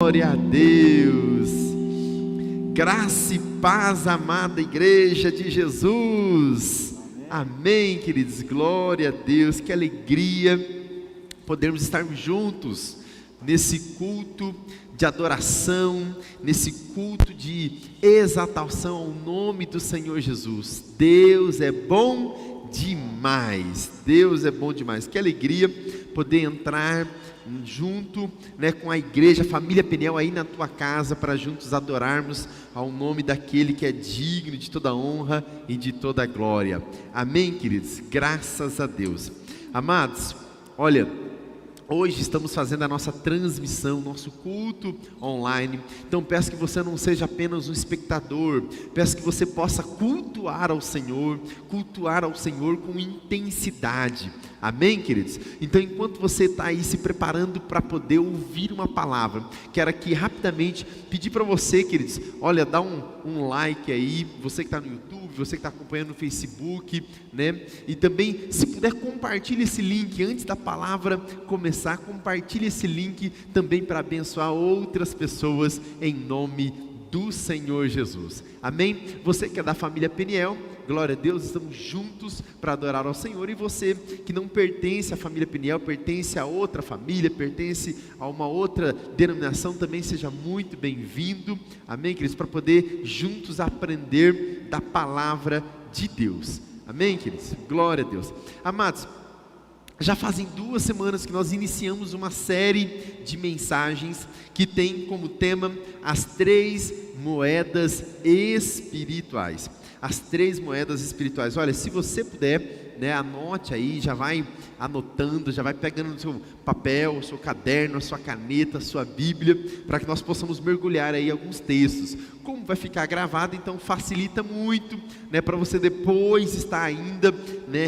Glória a Deus, graça e paz, amada igreja de Jesus, amém, queridos, glória a Deus, que alegria podermos estarmos juntos nesse culto de adoração, nesse culto de exaltação ao nome do Senhor Jesus. Deus é bom demais, Deus é bom demais, que alegria poder entrar junto, com a igreja, a família Peniel aí na tua casa, para juntos adorarmos ao nome daquele que é digno de toda honra e de toda glória, amém, queridos, graças a Deus. Amados, olha, hoje estamos fazendo a nossa transmissão, nosso culto online. Então peço que você não seja apenas um espectador, peço que você possa cultuar ao Senhor com intensidade, amém, queridos? Então enquanto você está aí se preparando para poder ouvir uma palavra, quero aqui rapidamente pedir para você, queridos, olha, dá um like aí, você que está no YouTube, você que está acompanhando no Facebook, e também, se puder, compartilhe esse link antes da palavra começar, compartilhe esse link também para abençoar outras pessoas em nome do Senhor Jesus, amém? Você que é da família Peniel, glória a Deus, estamos juntos para adorar ao Senhor. E você que não pertence à família Peniel, pertence a outra família, pertence a uma outra denominação, também seja muito bem-vindo, amém, queridos, para poder juntos aprender da palavra de Deus, amém, queridos, glória a Deus. Amados, já fazem 2 semanas que nós iniciamos uma série de mensagens que tem como tema as 3 moedas espirituais. As 3 moedas espirituais. Olha, se você puder, anote aí, já vai anotando, já vai pegando no seu papel, o seu caderno, a sua caneta, a sua Bíblia, para que nós possamos mergulhar aí alguns textos. Como vai ficar gravado, então facilita muito, para você depois estar ainda,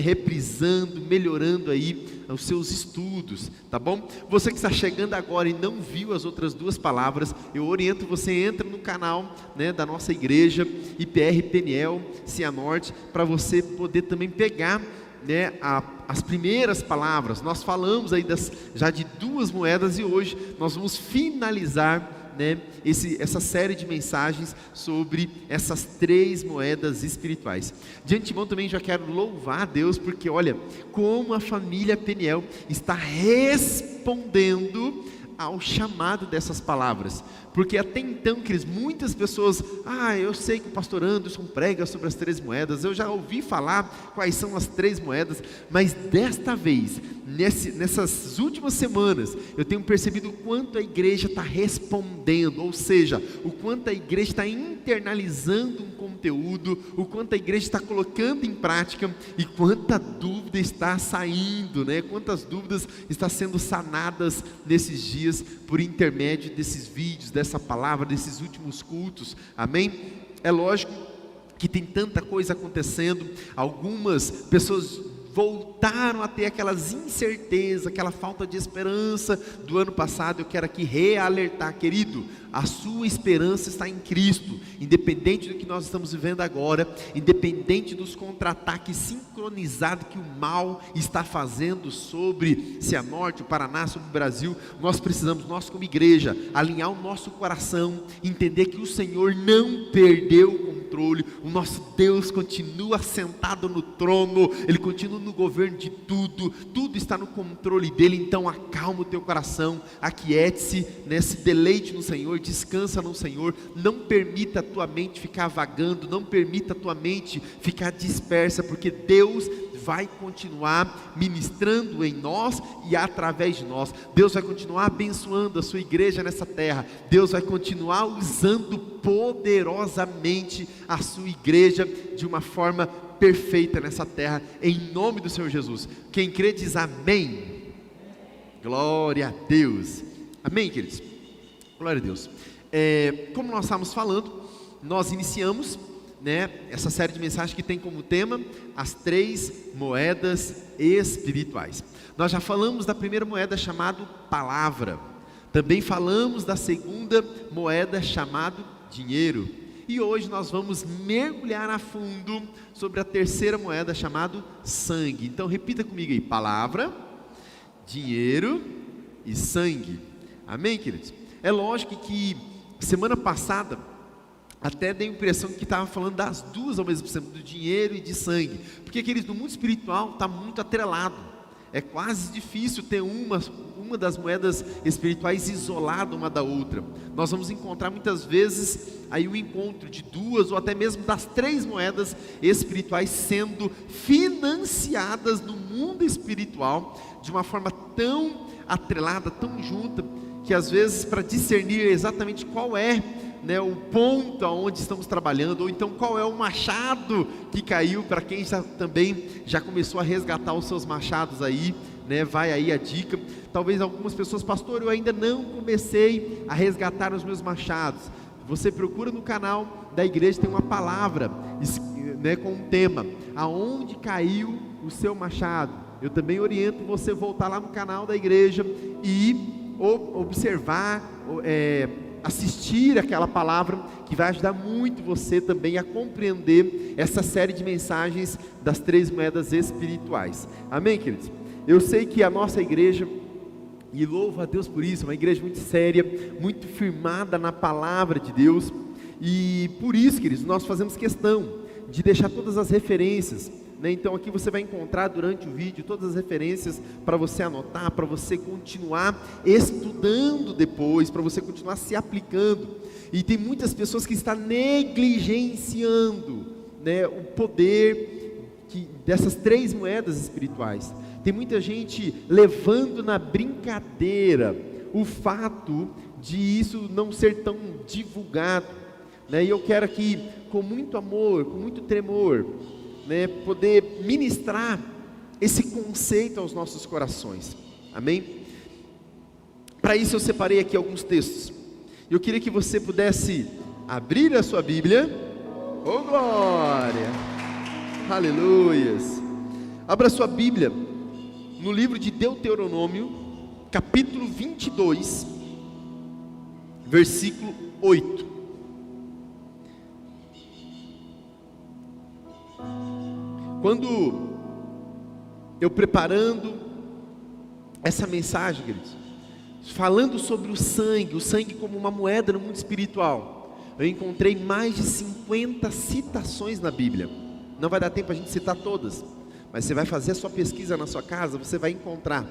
reprisando, melhorando aí os seus estudos, tá bom? Você que está chegando agora e não viu as outras 2 palavras, eu oriento você, entra no canal, da nossa igreja, IPR Peniel, Cianorte, para você poder também pegar, as primeiras palavras. Nós falamos aí já de 2 moedas e hoje nós vamos finalizar, essa série de mensagens sobre essas 3 moedas espirituais. De antemão também já quero louvar a Deus, porque olha, como a família Peniel está respondendo ao chamado dessas palavras, porque até então, queridos, muitas pessoas, eu sei que o pastor Anderson prega sobre as 3 moedas, eu já ouvi falar quais são as 3 moedas, mas desta vez, nessas últimas semanas, eu tenho percebido o quanto a igreja está respondendo, ou seja, o quanto a igreja está internalizando um conteúdo, o quanto a igreja está colocando em prática, e quanta dúvida está saindo, quantas dúvidas estão sendo sanadas nesses dias, por intermédio desses vídeos, dessa palavra, desses últimos cultos, amém? É lógico que tem tanta coisa acontecendo, algumas pessoas voltaram a ter aquelas incertezas, aquela falta de esperança do ano passado. Eu quero aqui realertar, querido, a sua esperança está em Cristo, independente do que nós estamos vivendo agora, independente dos contra-ataques sincronizados que o mal está fazendo sobre Cianorte, o Paraná, sobre o Brasil. Nós precisamos, nós como igreja, alinhar o nosso coração, entender que o Senhor não perdeu o controle, o nosso Deus continua sentado no trono, Ele continua no governo de tudo, tudo está no controle dEle. Então acalma o teu coração, aquiete-se, se deleite no Senhor, descansa no Senhor, não permita a tua mente ficar vagando, não permita a tua mente ficar dispersa, porque Deus vai continuar ministrando em nós e através de nós. Deus vai continuar abençoando a sua igreja nessa terra. Deus vai continuar usando poderosamente a sua igreja de uma forma perfeita nessa terra, em nome do Senhor Jesus. Quem crê diz amém. Glória a Deus, amém, queridos, glória a Deus. Como nós estávamos falando, nós iniciamos, essa série de mensagens que tem como tema as 3 moedas espirituais. Nós já falamos da primeira moeda, chamada palavra, também falamos da segunda moeda, chamada dinheiro, e hoje nós vamos mergulhar a fundo sobre a terceira moeda, chamada sangue. Então repita comigo aí: palavra, dinheiro e sangue. Amém, queridos? É lógico que semana passada até dei a impressão que estava falando das duas ao mesmo tempo, do dinheiro e de sangue, porque, queridos, no mundo espiritual está muito atrelado. É quase difícil ter uma das moedas espirituais isolada uma da outra. Nós vamos encontrar muitas vezes aí o encontro de duas ou até mesmo das três moedas espirituais sendo financiadas no mundo espiritual de uma forma tão atrelada, tão junta, que às vezes, para discernir exatamente qual é, né, o ponto aonde estamos trabalhando, ou então qual é o machado que caiu, para quem também já começou a resgatar os seus machados aí, né, vai aí a dica. Talvez algumas pessoas, pastor, eu ainda não comecei a resgatar os meus machados. Você procura no canal da igreja, tem uma palavra, né, com um tema, aonde caiu o seu machado. Eu também oriento você voltar lá no canal da igreja e observar, assistir aquela palavra, que vai ajudar muito você também a compreender essa série de mensagens das três moedas espirituais. Amém, queridos? Eu sei que a nossa igreja, e louvo a Deus por isso, é uma igreja muito séria, muito firmada na palavra de Deus, e por isso, queridos, nós fazemos questão de deixar todas as referências, né? Então aqui você vai encontrar durante o vídeo todas as referências para você anotar, para você continuar estudando depois, para você continuar se aplicando. E tem muitas pessoas que estão negligenciando, né, o poder dessas três moedas espirituais. Tem muita gente levando na brincadeira o fato de isso não ser tão divulgado, né? E eu quero aqui, com muito amor, com muito tremor, né, poder ministrar esse conceito aos nossos corações. Amém? Para isso eu separei aqui alguns textos. Eu queria que você pudesse abrir a sua Bíblia. Oh glória! Aleluias! Abra a sua Bíblia no livro de Deuteronômio, capítulo 22, versículo 8. Quando eu preparando essa mensagem, queridos, falando sobre o sangue como uma moeda no mundo espiritual, eu encontrei mais de 50 citações na Bíblia. Não vai dar tempo a gente citar todas, mas você vai fazer a sua pesquisa na sua casa, você vai encontrar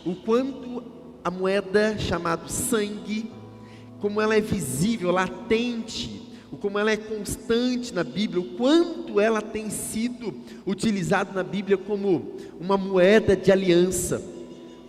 o quanto a moeda chamada sangue, como ela é visível, latente, como ela é constante na Bíblia, o quanto ela tem sido utilizada na Bíblia como uma moeda de aliança,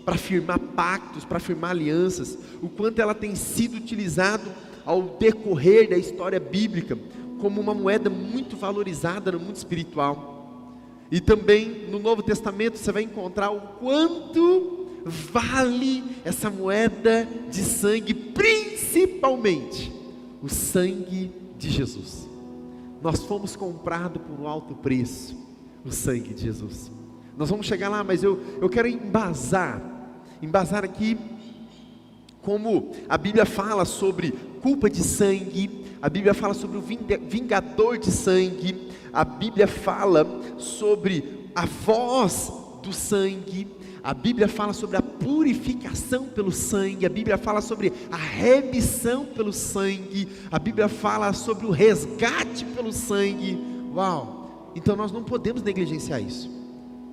para firmar pactos, para firmar alianças, o quanto ela tem sido utilizada ao decorrer da história bíblica, como uma moeda muito valorizada no mundo espiritual. E também no Novo Testamento você vai encontrar o quanto vale essa moeda de sangue, principalmente o sangue de Jesus. Nós fomos comprados por um alto preço, o sangue de Jesus. Nós vamos chegar lá, mas eu quero embasar aqui como a Bíblia fala sobre culpa de sangue, a Bíblia fala sobre o vingador de sangue, a Bíblia fala sobre a voz do sangue, a Bíblia fala sobre a purificação pelo sangue, a Bíblia fala sobre a remissão pelo sangue, a Bíblia fala sobre o resgate pelo sangue. Uau! Então nós não podemos negligenciar isso.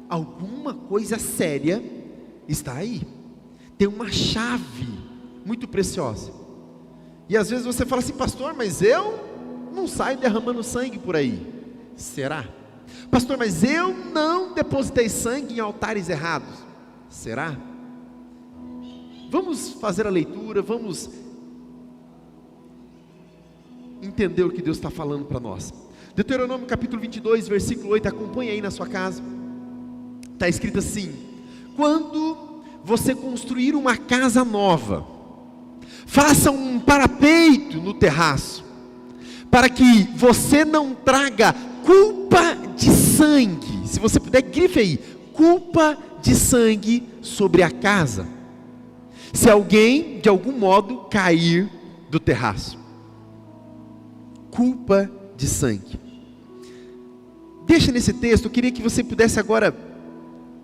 Alguma coisa séria está aí. Tem uma chave muito preciosa. E às vezes você fala assim, pastor, mas eu não saio derramando sangue por aí. Será? Pastor, mas eu não depositei sangue em altares errados. Será? Vamos fazer a leitura, vamos entender o que Deus está falando para nós. Deuteronômio capítulo 22, versículo 8, acompanhe aí na sua casa. Está escrito assim: quando você construir uma casa nova, faça um parapeito no terraço, para que você não traga culpa de sangue. Se você puder, grife aí, culpa de sangue sobre a casa, se alguém de algum modo cair do terraço. Culpa de sangue. Deixa nesse texto, eu queria que você pudesse agora,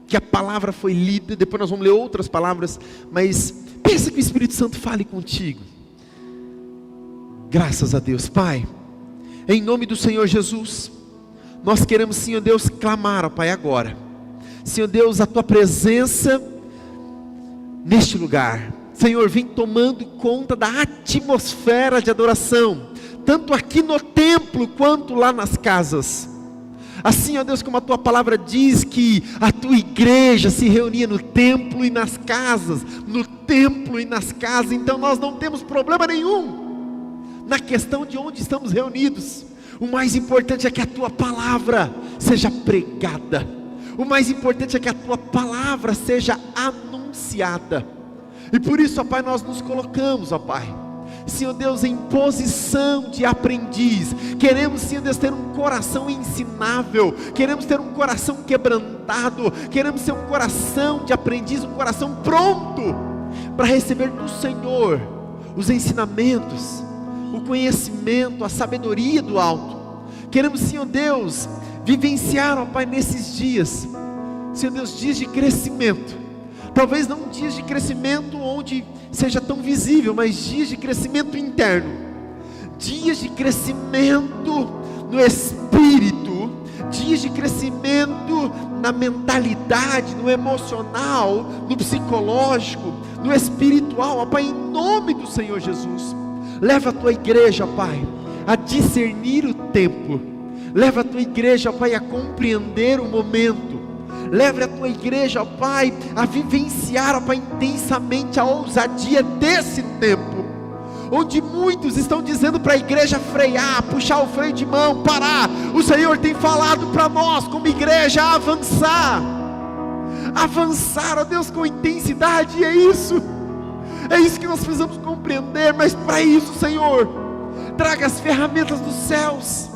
que a palavra foi lida, depois nós vamos ler outras palavras, mas pensa que o Espírito Santo fale contigo. Graças a Deus, Pai, em nome do Senhor Jesus, nós queremos, Senhor Deus, clamar, ó Pai, agora, Senhor Deus, a Tua presença neste lugar. Senhor, vem tomando conta da atmosfera de adoração, tanto aqui no templo, quanto lá nas casas. Assim, ó Deus, como a Tua palavra diz que a Tua igreja se reunia no templo e nas casas, no templo e nas casas, então nós não temos problema nenhum na questão de onde estamos reunidos. O mais importante é que a Tua palavra seja pregada, o mais importante é que a Tua palavra seja anunciada, e por isso, ó Pai, nós nos colocamos, ó Pai, Senhor Deus, em posição de aprendiz. Queremos, Senhor Deus, ter um coração ensinável, queremos ter um coração quebrantado, queremos ter um coração de aprendiz, um coração pronto para receber do Senhor os ensinamentos, o conhecimento, a sabedoria do alto. Queremos, Senhor Deus, vivenciar, ó Pai, nesses dias, Senhor Deus, dias de crescimento. Talvez não dias de crescimento onde seja tão visível, mas dias de crescimento interno, dias de crescimento no espírito, dias de crescimento na mentalidade, no emocional, no psicológico, no espiritual, ó Pai, em nome do Senhor Jesus. Leva a Tua igreja, ó Pai, a discernir o tempo, leva a Tua igreja, ó Pai, a compreender o momento, leve a Tua igreja, ó Pai, a vivenciar, ó Pai, intensamente a ousadia desse tempo, onde muitos estão dizendo para a igreja frear, puxar o freio de mão, parar. O Senhor tem falado para nós como igreja avançar, ó Deus, com intensidade. E é isso que nós precisamos compreender. Mas para isso, Senhor, traga as ferramentas dos céus,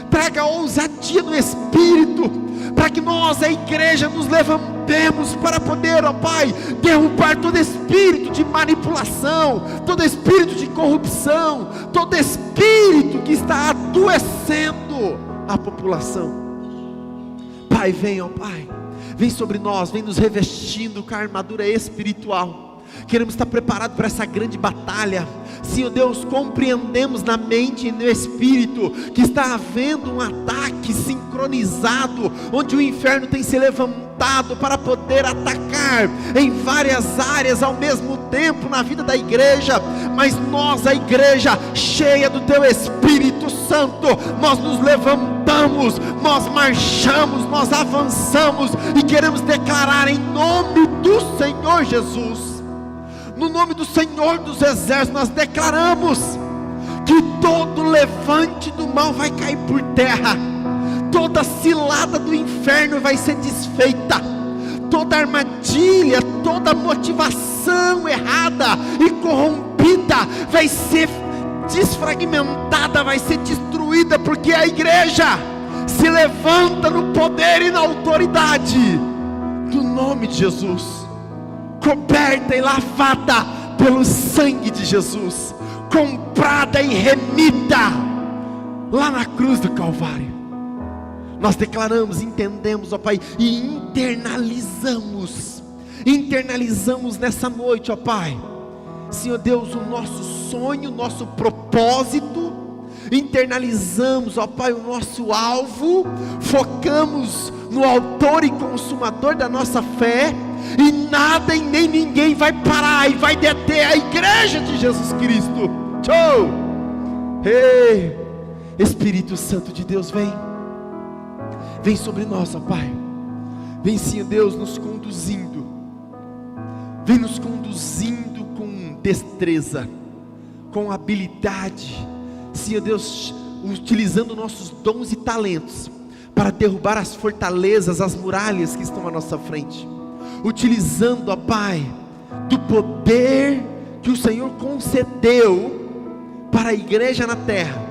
traga a ousadia no Espírito, para que nós, a igreja, nos levantemos para poder, ó Pai, derrubar todo espírito de manipulação, todo espírito de corrupção, todo espírito que está adoecendo a população. Pai, vem, ó Pai, vem sobre nós, vem nos revestindo com a armadura espiritual. Queremos estar preparados para essa grande batalha. Senhor Deus, compreendemos na mente e no espírito que está havendo um ataque sincronizado, onde o inferno tem se levantado para poder atacar em várias áreas ao mesmo tempo na vida da igreja. Mas nós, a igreja cheia do Teu Espírito Santo, nós nos levantamos, nós marchamos, nós avançamos e queremos declarar em nome do Senhor Jesus, no nome do Senhor dos Exércitos, nós declaramos que todo levante do mal vai cair por terra, toda cilada do inferno vai ser desfeita, toda armadilha, toda motivação errada e corrompida vai ser desfragmentada, vai ser destruída, porque a igreja se levanta no poder e na autoridade do nome de Jesus, coberta e lavada pelo sangue de Jesus, comprada e remida lá na cruz do Calvário. Nós declaramos, entendemos, ó Pai, e internalizamos nessa noite, ó Pai, Senhor Deus, o nosso sonho, o nosso propósito, internalizamos, ó Pai, o nosso alvo, focamos no autor e consumador da nossa fé, e nada e nem ninguém vai parar e vai deter a igreja de Jesus Cristo. Tchau! Ei, Espírito Santo de Deus, vem sobre nós, ó Pai. Vem, Senhor Deus, nos conduzindo, vem nos conduzindo com destreza, com habilidade, Senhor Deus, utilizando nossos dons e talentos para derrubar as fortalezas, as muralhas que estão à nossa frente, utilizando, ó Pai, do poder que o Senhor concedeu para a igreja na terra,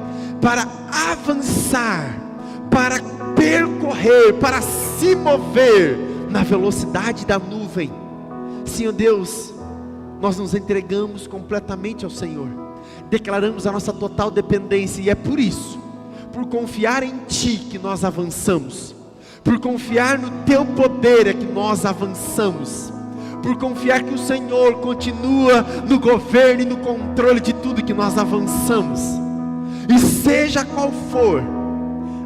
para avançar, para percorrer, para se mover na velocidade da nuvem. Senhor Deus, nós nos entregamos completamente ao Senhor, declaramos a nossa total dependência, e é por isso, por confiar em Ti, que nós avançamos, por confiar no Teu poder é que nós avançamos, por confiar que o Senhor continua no governo e no controle de tudo, que nós avançamos. E seja qual for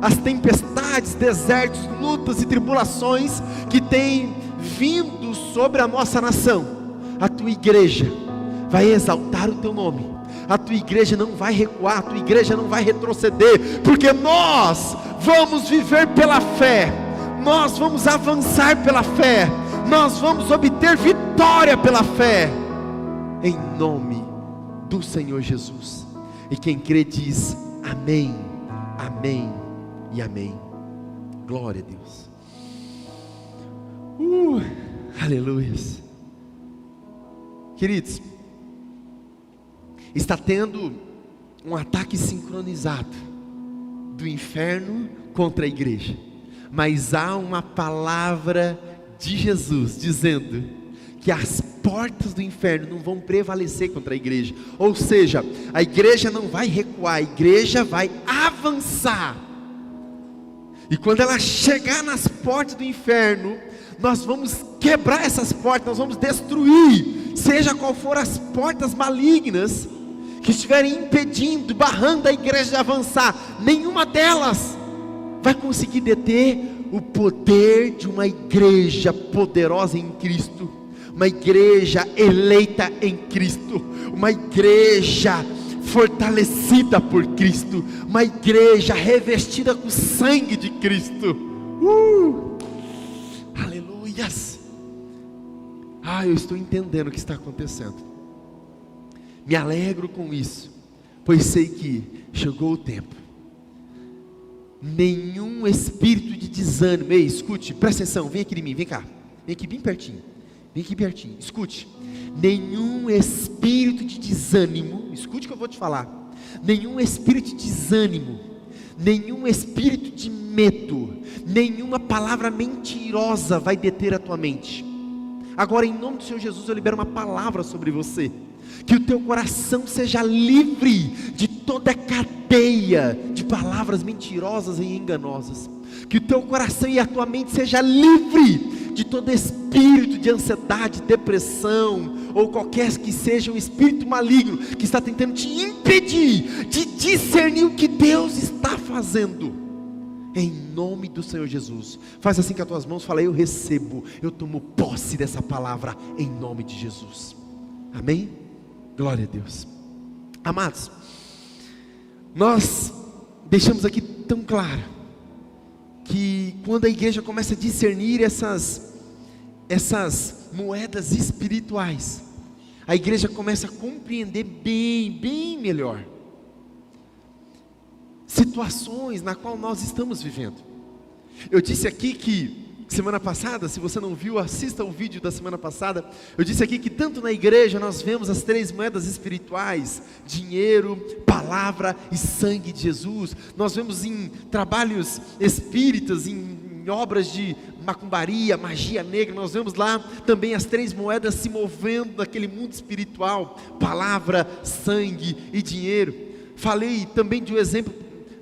as tempestades, desertos, lutas e tribulações que têm vindo sobre a nossa nação, a tua igreja vai exaltar o teu nome, a tua igreja não vai recuar, a tua igreja não vai retroceder, porque nós vamos viver pela fé, nós vamos avançar pela fé, nós vamos obter vitória pela fé, em nome do Senhor Jesus. E quem crê diz amém, amém e amém. Glória a Deus. Aleluias. Queridos, está tendo um ataque sincronizado do inferno contra a igreja, mas há uma palavra de Jesus dizendo que as portas do inferno não vão prevalecer contra a igreja, ou seja, a igreja não vai recuar, a igreja vai avançar, e quando ela chegar nas portas do inferno, nós vamos quebrar essas portas, nós vamos destruir, seja qual for as portas malignas que estiverem impedindo, barrando a igreja de avançar, nenhuma delas vai conseguir deter o poder de uma igreja poderosa em Cristo, uma igreja eleita em Cristo, uma igreja fortalecida por Cristo, uma igreja revestida com o sangue de Cristo. Aleluias. Eu estou entendendo o que está acontecendo. Me alegro com isso, pois sei que chegou o tempo. Nenhum espírito de desânimo. Ei, escute, presta atenção, vem aqui em mim, vem cá, vem aqui bem pertinho, escute. Nenhum espírito de desânimo, escute o que eu vou te falar. Nenhum espírito de desânimo, nenhum espírito de medo, nenhuma palavra mentirosa vai deter a tua mente. Agora, em nome do Senhor Jesus, eu libero uma palavra sobre você, que o teu coração seja livre de toda cadeia de palavras mentirosas e enganosas, que o teu coração e a tua mente seja livre de todo espírito de ansiedade, depressão, ou qualquer que seja um espírito maligno, que está tentando te impedir de discernir o que Deus está fazendo, em nome do Senhor Jesus. Faz assim com as tuas mãos, fala: eu recebo, eu tomo posse dessa palavra, em nome de Jesus, amém? Glória a Deus. Amados, nós deixamos aqui tão claro, que quando a igreja começa a discernir essas moedas espirituais, a igreja começa a compreender bem melhor situações na qual nós estamos vivendo. Eu disse aqui que semana passada, se você não viu, assista o vídeo da semana passada. Eu disse aqui que tanto na igreja nós vemos as três moedas espirituais: dinheiro, palavra e sangue de Jesus. Nós vemos em trabalhos espíritas, em obras de macumbaria, magia negra, nós vemos lá também as três moedas se movendo naquele mundo espiritual: palavra, sangue e dinheiro. Falei também de um exemplo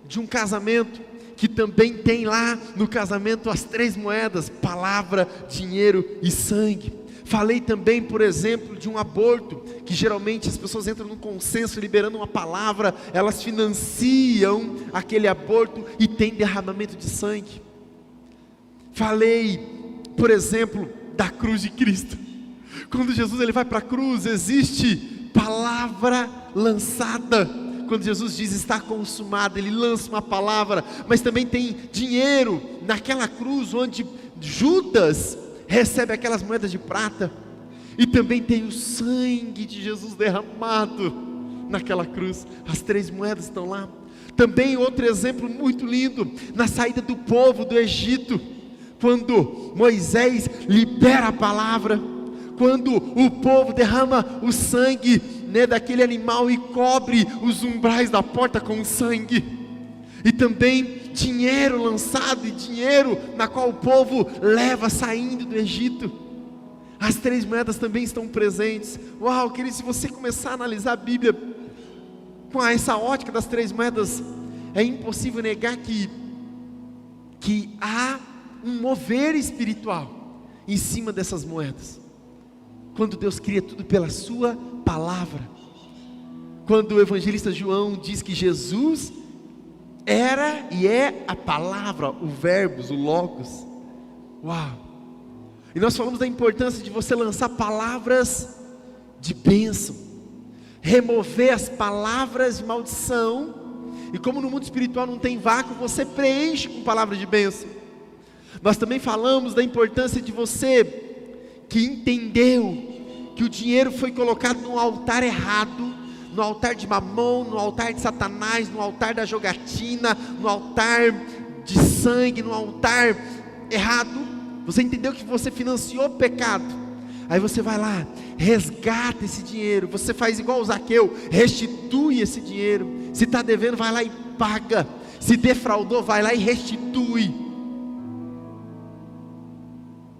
de um casamento, que também tem lá no casamento as três moedas: palavra, dinheiro e sangue. Falei também, por exemplo, de um aborto, que geralmente as pessoas entram num consenso liberando uma palavra, elas financiam aquele aborto e tem derramamento de sangue. Falei, por exemplo, da cruz de Cristo. Quando Jesus ele vai para a cruz, existe palavra lançada. Quando Jesus diz está consumado, ele lança uma palavra. Mas também tem dinheiro naquela cruz, onde Judas recebe aquelas moedas de prata. E também tem o sangue de Jesus derramado naquela cruz. As três moedas estão lá. Também outro exemplo muito lindo, na saída do povo do Egito, quando Moisés libera a palavra, quando o povo derrama o sangue, daquele animal e cobre os umbrais da porta com sangue. E também dinheiro lançado, e dinheiro na qual o povo leva saindo do Egito. As três moedas também estão presentes. Uau, querido, se você começar a analisar a Bíblia com essa ótica das três moedas, é impossível negar que há um mover espiritual em cima dessas moedas. Quando Deus cria tudo pela sua palavra, quando o evangelista João diz que Jesus era e é a palavra, o verbos, o logos. Uau! E nós falamos da importância de você lançar palavras de bênção, remover as palavras de maldição. E como no mundo espiritual não tem vácuo, você preenche com palavras de bênção. Nós também falamos da importância de você que entendeu que o dinheiro foi colocado no altar errado, no altar de Mamon, no altar de Satanás, no altar da jogatina, no altar de sangue, no altar errado. Você entendeu que você financiou o pecado. Aí você vai lá, resgata esse dinheiro. Você faz igual o Zaqueu, restitui esse dinheiro. Se está devendo, vai lá e paga. Se defraudou, vai lá e restitui.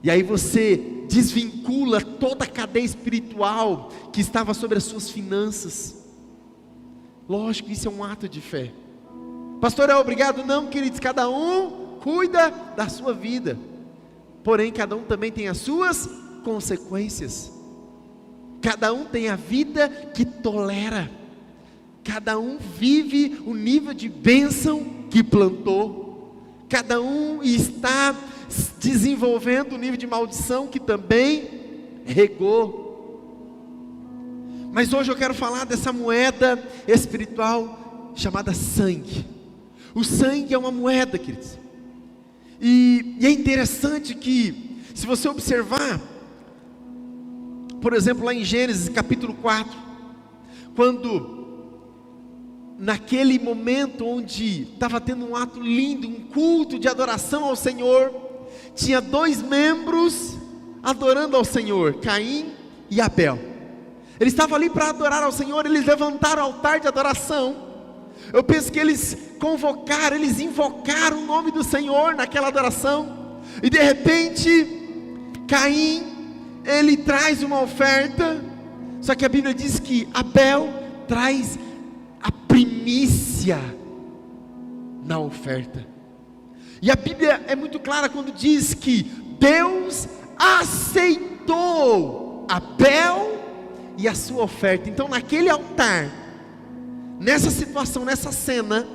E aí você desvincula toda a cadeia espiritual que estava sobre as suas finanças. Lógico, isso é um ato de fé. Pastor, é obrigado? Não, queridos, cada um cuida da sua vida. Porém, cada um também tem as suas consequências. Cada um tem a vida que tolera. Cada um vive o nível de bênção que plantou. Cada um está desenvolvendo o nível de maldição que também regou. Mas hoje eu quero falar dessa moeda espiritual chamada sangue. O sangue é uma moeda, queridos. E é interessante que, se você observar, por exemplo, lá em Gênesis capítulo 4, quando naquele momento onde estava tendo um ato lindo, um culto de adoração ao Senhor, tinha 2 membros adorando ao Senhor, Caim e Abel. Eles estavam ali para adorar ao Senhor, eles levantaram o altar de adoração. Eu penso que eles convocaram, eles invocaram o nome do Senhor naquela adoração. E de repente, Caim, ele traz uma oferta. Só que a Bíblia diz que Abel traz a primícia na oferta. E a Bíblia é muito clara quando diz que Deus aceitou Abel e a sua oferta. Então naquele altar, nessa situação, nessa cena,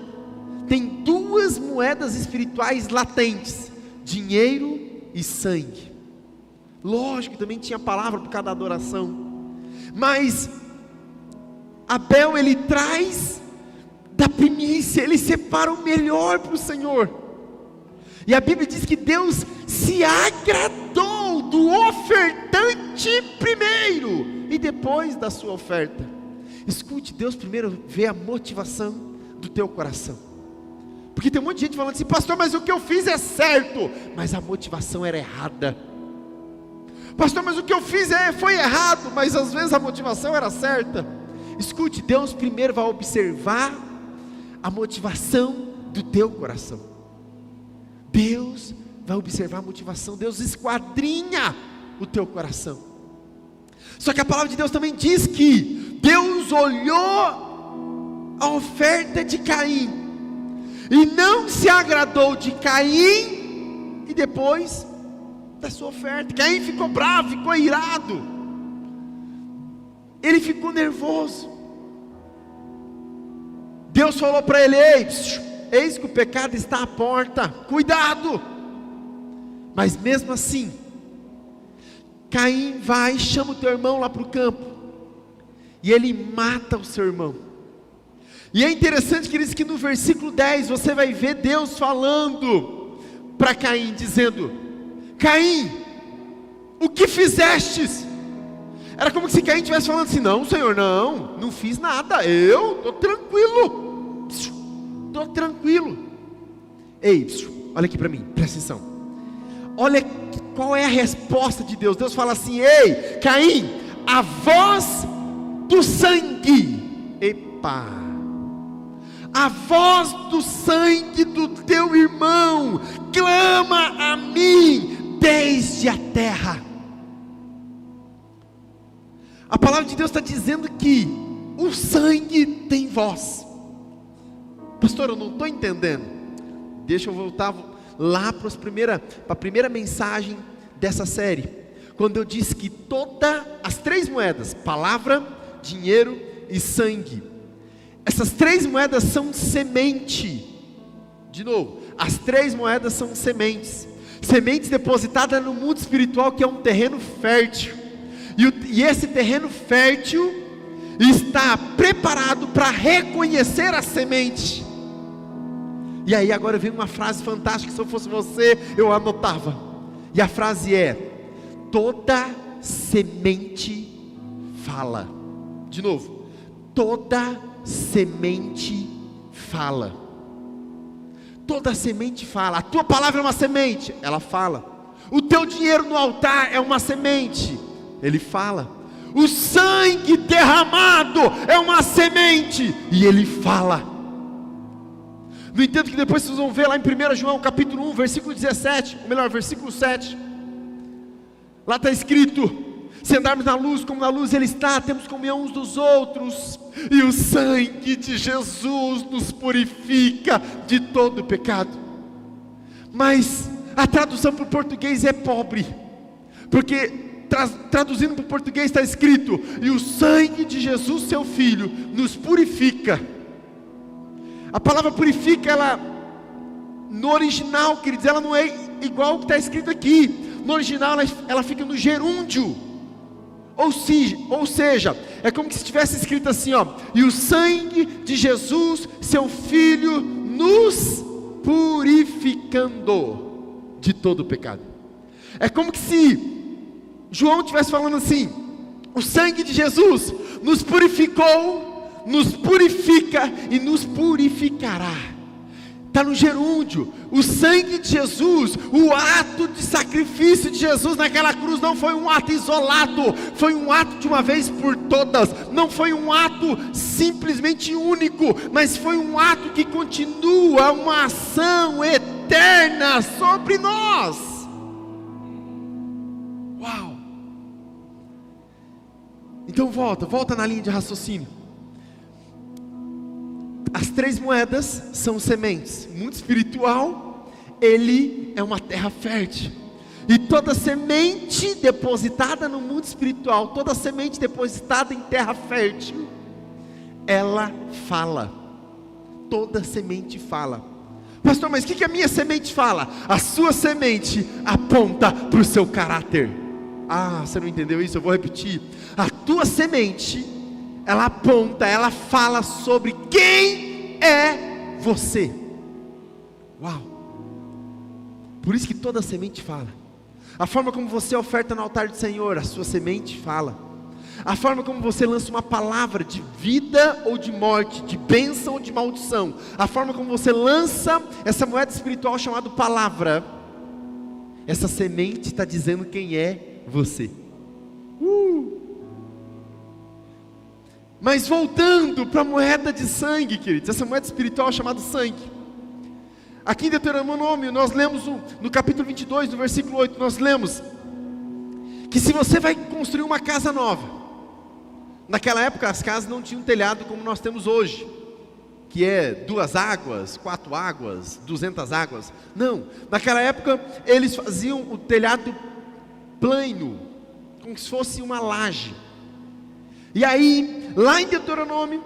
tem 2 moedas espirituais latentes: dinheiro e sangue. Lógico que também tinha palavra por cada adoração, mas Abel, ele traz da primícia, ele separa o melhor para o Senhor. E a Bíblia diz que Deus se agradou do ofertante primeiro e depois da sua oferta. Escute, Deus primeiro vê a motivação do teu coração. Porque tem um monte de gente falando assim: pastor, mas o que eu fiz é certo, mas a motivação era errada. Pastor, mas o que eu fiz foi errado, mas às vezes a motivação era certa. Escute, Deus primeiro vai observar a motivação do teu coração. Deus vai observar a motivação, Deus esquadrinha o teu coração. Só que a palavra de Deus também diz que Deus olhou a oferta de Caim e não se agradou de Caim e depois da sua oferta. Caim ficou bravo, ficou irado, ele ficou nervoso. Deus falou para ele: ei, eis que o pecado está à porta, cuidado. Mas mesmo assim, Caim vai e chama o teu irmão lá para o campo, e ele mata o seu irmão. E é interessante, queridos, que no versículo 10 você vai ver Deus falando para Caim, dizendo: Caim, o que fizestes? Era como se Caim estivesse falando assim: não, Senhor, não fiz nada, eu estou tranquilo, estou tranquilo. Ei, olha aqui para mim, presta atenção. Olha qual é a resposta de Deus. Deus fala assim: ei, Caim, a voz do sangue, epa, a voz do sangue do teu irmão clama a mim desde a terra. A palavra de Deus está dizendo que o sangue tem voz. Pastor, eu não estou entendendo. Deixa eu voltar lá para a primeira mensagem dessa série, quando eu disse que todas as 3 moedas, palavra, dinheiro e sangue, Essas 3 moedas são semente. De novo, as 3 moedas são sementes. Sementes depositadas no mundo espiritual, que é um terreno fértil. E esse terreno fértil está preparado para reconhecer a semente. E aí agora vem uma frase fantástica, se eu fosse você, eu anotava. E a frase é: toda semente fala. De novo, toda semente fala. Toda semente fala. A tua palavra é uma semente, ela fala. O teu dinheiro no altar é uma semente, ele fala. O sangue derramado é uma semente, e ele fala. No entanto, que depois vocês vão ver lá em 1 João capítulo 1, versículo 17, ou melhor, versículo 7. Lá está escrito: se andarmos na luz como na luz Ele está, temos comunhão uns dos outros, e o sangue de Jesus nos purifica de todo pecado. Mas a tradução para o português é pobre, porque traduzindo para o português está escrito: e o sangue de Jesus seu Filho nos purifica. A palavra purifica, ela no original, queridos, ela não é igual ao que está escrito aqui. No original ela fica no gerúndio. Ou seja, é como se estivesse escrito assim, ó: e o sangue de Jesus, seu Filho, nos purificando de todo o pecado. É como que se João estivesse falando assim: o sangue de Jesus nos purificou, nos purifica e nos purificará. Está no gerúndio. O sangue de Jesus, o ato de sacrifício de Jesus naquela cruz não foi um ato isolado, foi um ato de uma vez por todas. Não foi um ato simplesmente único, mas foi um ato que continua, uma ação eterna sobre nós. Uau! Então volta na linha de raciocínio. As 3 moedas são sementes. O mundo espiritual, ele é uma terra fértil. E toda semente depositada no mundo espiritual, toda semente depositada em terra fértil, ela fala. Toda semente fala. Pastor, mas o que a minha semente fala? A sua semente aponta para o seu caráter. Ah, você não entendeu isso? Eu vou repetir. A tua semente, ela aponta, ela fala sobre quem é você. Uau! Por isso que toda semente fala. A forma como você oferta no altar do Senhor, a sua semente fala. A forma como você lança uma palavra de vida ou de morte, de bênção ou de maldição, a forma como você lança essa moeda espiritual chamada palavra, essa semente está dizendo quem é você. Mas voltando para a moeda de sangue, queridos, essa moeda espiritual chamada sangue. Aqui em Deuteronômio, nós lemos no capítulo 22, no versículo 8, nós lemos que se você vai construir uma casa nova, naquela época as casas não tinham telhado como nós temos hoje, que é 2 águas, 4 águas, 200 águas. Não, naquela época eles faziam o telhado plano, como se fosse uma laje. E aí, lá em Deuteronômio,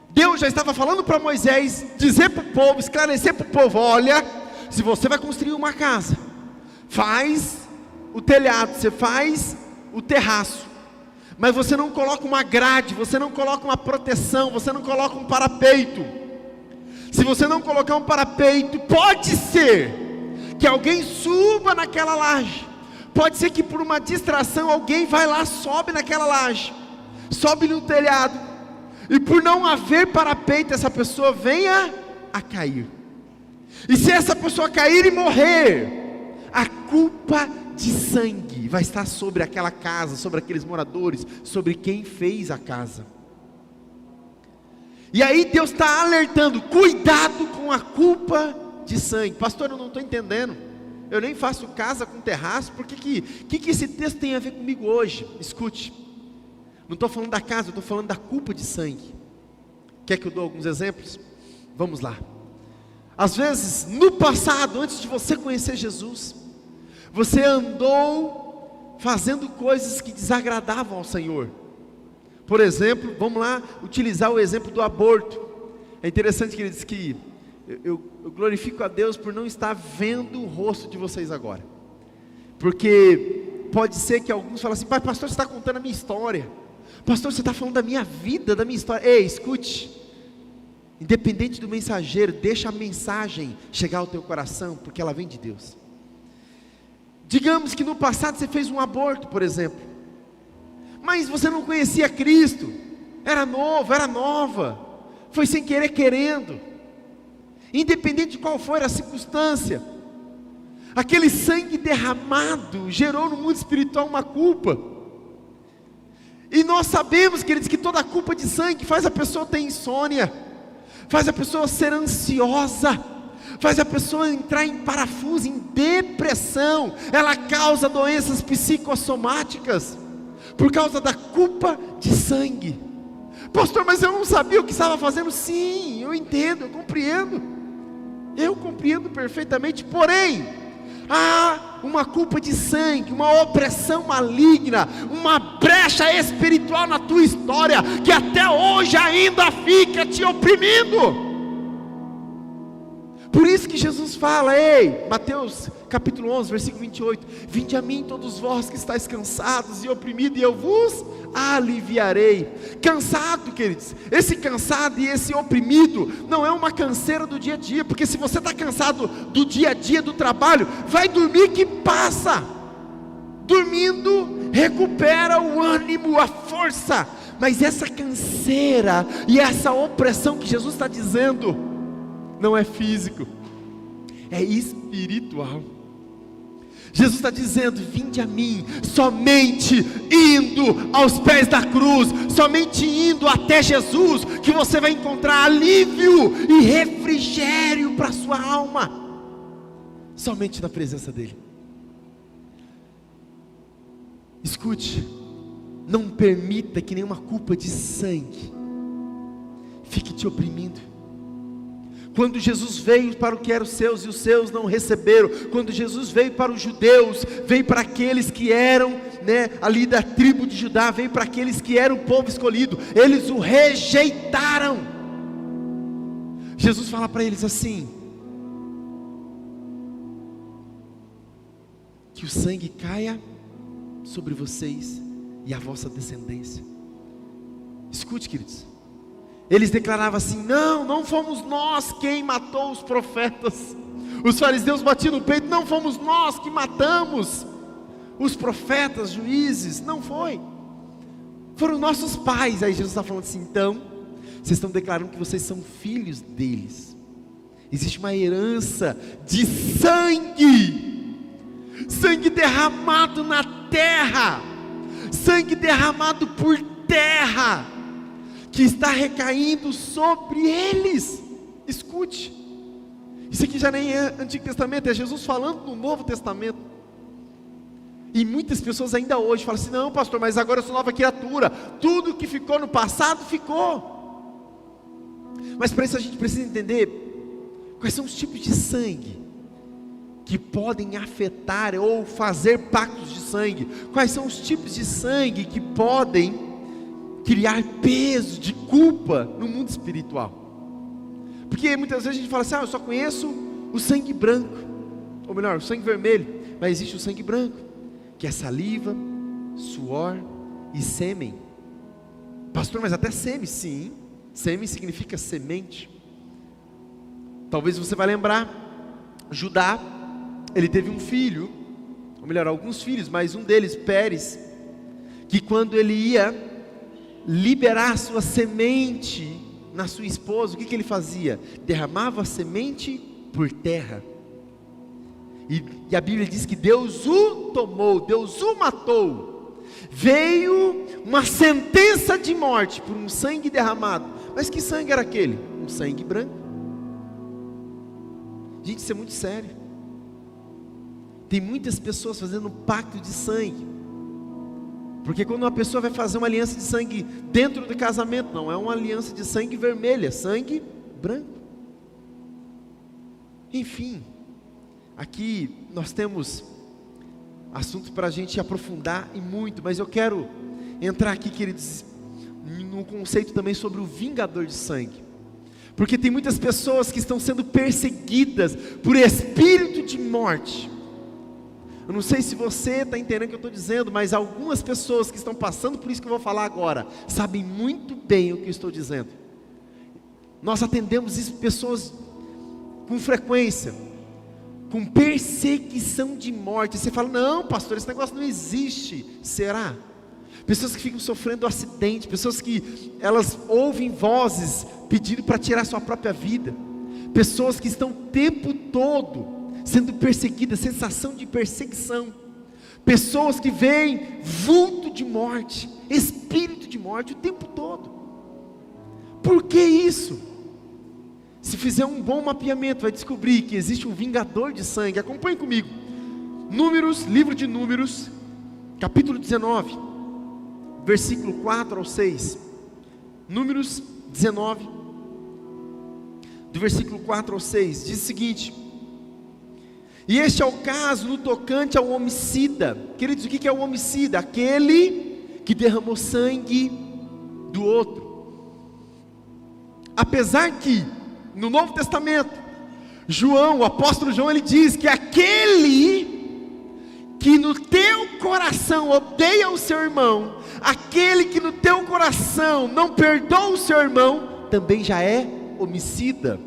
Deus já estava falando para Moisés, dizer para o povo, esclarecer para o povo: olha, se você vai construir uma casa, faz o telhado, você faz o terraço, mas você não coloca uma grade, você não coloca uma proteção, você não coloca um parapeito. Se você não colocar um parapeito, pode ser que alguém suba naquela laje, pode ser que por uma distração alguém vai lá, sobe naquela laje, sobe no telhado, e por não haver parapeito, essa pessoa venha a cair. E se essa pessoa cair e morrer, a culpa de sangue vai estar sobre aquela casa, sobre aqueles moradores, sobre quem fez a casa. E aí Deus está alertando: cuidado com a culpa de sangue. Pastor, eu não estou entendendo, eu nem faço casa com terraço, por que esse texto tem a ver comigo hoje? Escute, não estou falando da casa, eu estou falando da culpa de sangue. Quer que eu dou alguns exemplos? Vamos lá. Às vezes, no passado, antes de você conhecer Jesus, você andou fazendo coisas que desagradavam ao Senhor. Por exemplo, vamos lá utilizar o exemplo do aborto. É interessante que ele diz que eu glorifico a Deus por não estar vendo o rosto de vocês agora, porque pode ser que alguns falem assim: pai, pastor, você está contando a minha história, pastor, você está falando da minha vida, da minha história. Ei, escute, independente do mensageiro, deixa a mensagem chegar ao teu coração, porque ela vem de Deus. Digamos que no passado você fez um aborto, por exemplo, mas você não conhecia Cristo, era novo, era nova, foi sem querer querendo. Independente de qual for a circunstância, aquele sangue derramado gerou no mundo espiritual uma culpa. E nós sabemos, queridos, que toda culpa de sangue faz a pessoa ter insônia, faz a pessoa ser ansiosa, faz a pessoa entrar em parafuso, em depressão. Ela causa doenças psicossomáticas por causa da culpa de sangue. Pastor, mas eu não sabia o que estava fazendo. Sim, eu entendo, eu compreendo perfeitamente. Porém, há uma culpa de sangue, uma opressão maligna, uma brecha espiritual na tua história, que até hoje ainda fica te oprimindo. Por isso que Jesus fala, ei, Mateus capítulo 11, versículo 28, vinde a mim todos vós que estáis cansados e oprimidos, e eu vos aliviarei. Cansado, queridos, esse cansado e esse oprimido, não é uma canseira do dia a dia, porque se você está cansado do dia a dia, do trabalho, vai dormir que passa, dormindo recupera o ânimo, a força. Mas essa canseira e essa opressão que Jesus está dizendo, não é físico, é espiritual. Jesus está dizendo, vinde a mim, somente indo aos pés da cruz, somente indo até Jesus, que você vai encontrar alívio e refrigério para a sua alma, somente na presença dEle. Escute, não permita que nenhuma culpa de sangue fique te oprimindo. Quando Jesus veio para o que eram os seus, e os seus não receberam. Quando Jesus veio para os judeus, veio para aqueles que eram, ali da tribo de Judá, veio para aqueles que eram o povo escolhido, eles o rejeitaram. Jesus fala para eles assim: que o sangue caia sobre vocês e a vossa descendência. Escute, queridos, eles declaravam assim: não fomos nós quem matou os profetas. Os fariseus batiam no peito: não fomos nós que matamos os profetas, juízes, não foi, foram nossos pais. Aí Jesus está falando assim: então, vocês estão declarando que vocês são filhos deles. Existe uma herança de sangue, sangue derramado na terra, sangue derramado por terra, que está recaindo sobre eles. Escute, isso aqui já nem é Antigo Testamento, é Jesus falando no Novo Testamento. E muitas pessoas ainda hoje falam assim: não, pastor, mas agora eu sou nova criatura, tudo que ficou no passado ficou. Mas para isso a gente precisa entender quais são os tipos de sangue que podem afetar ou fazer pactos de sangue. Quais são os tipos de sangue que podem criar peso de culpa no mundo espiritual? Porque muitas vezes a gente fala assim: eu só conheço o sangue branco, ou melhor, o sangue vermelho. Mas existe o sangue branco, que é saliva, suor e sêmen. Pastor, mas até sêmen? Sim, sêmen significa semente. Talvez você vai lembrar, Judá, ele teve um filho, ou melhor, alguns filhos, mas um deles, Pérez, que quando ele ia liberar sua semente na sua esposa, o que ele fazia? Derramava a semente por terra. E a Bíblia diz que Deus o tomou, Deus o matou. Veio uma sentença de morte por um sangue derramado. Mas que sangue era aquele? Um sangue branco. Gente, isso é muito sério. Tem muitas pessoas fazendo um pacto de sangue, porque quando uma pessoa vai fazer uma aliança de sangue dentro do casamento, não é uma aliança de sangue vermelha, é sangue branco. Enfim, aqui nós temos assunto para a gente aprofundar e muito, mas eu quero entrar aqui, queridos, num conceito também sobre o vingador de sangue. Porque tem muitas pessoas que estão sendo perseguidas por espírito de morte. Eu não sei se você está entendendo o que eu estou dizendo, mas algumas pessoas que estão passando por isso que eu vou falar agora, sabem muito bem o que eu estou dizendo. Nós atendemos isso, pessoas com frequência, com perseguição de morte. Você fala, não pastor, esse negócio não existe. Será? Pessoas que ficam sofrendo acidente, pessoas que elas ouvem vozes pedindo para tirar sua própria vida, pessoas que estão o tempo todo sendo perseguidas, sensação de perseguição, pessoas que veem vulto de morte, espírito de morte o tempo todo. Por que isso? Se fizer um bom mapeamento, vai descobrir que existe um vingador de sangue. Acompanhe comigo, Números, livro de Números, capítulo 19, versículo 4 ao 6, Números 19, do versículo 4 ao 6, diz o seguinte: e este é o caso no tocante ao homicida. Queridos, o que é o homicida? Aquele que derramou sangue do outro. Apesar que, no Novo Testamento, João, o apóstolo João, ele diz que aquele que no teu coração odeia o seu irmão, aquele que no teu coração não perdoa o seu irmão, também já é homicida.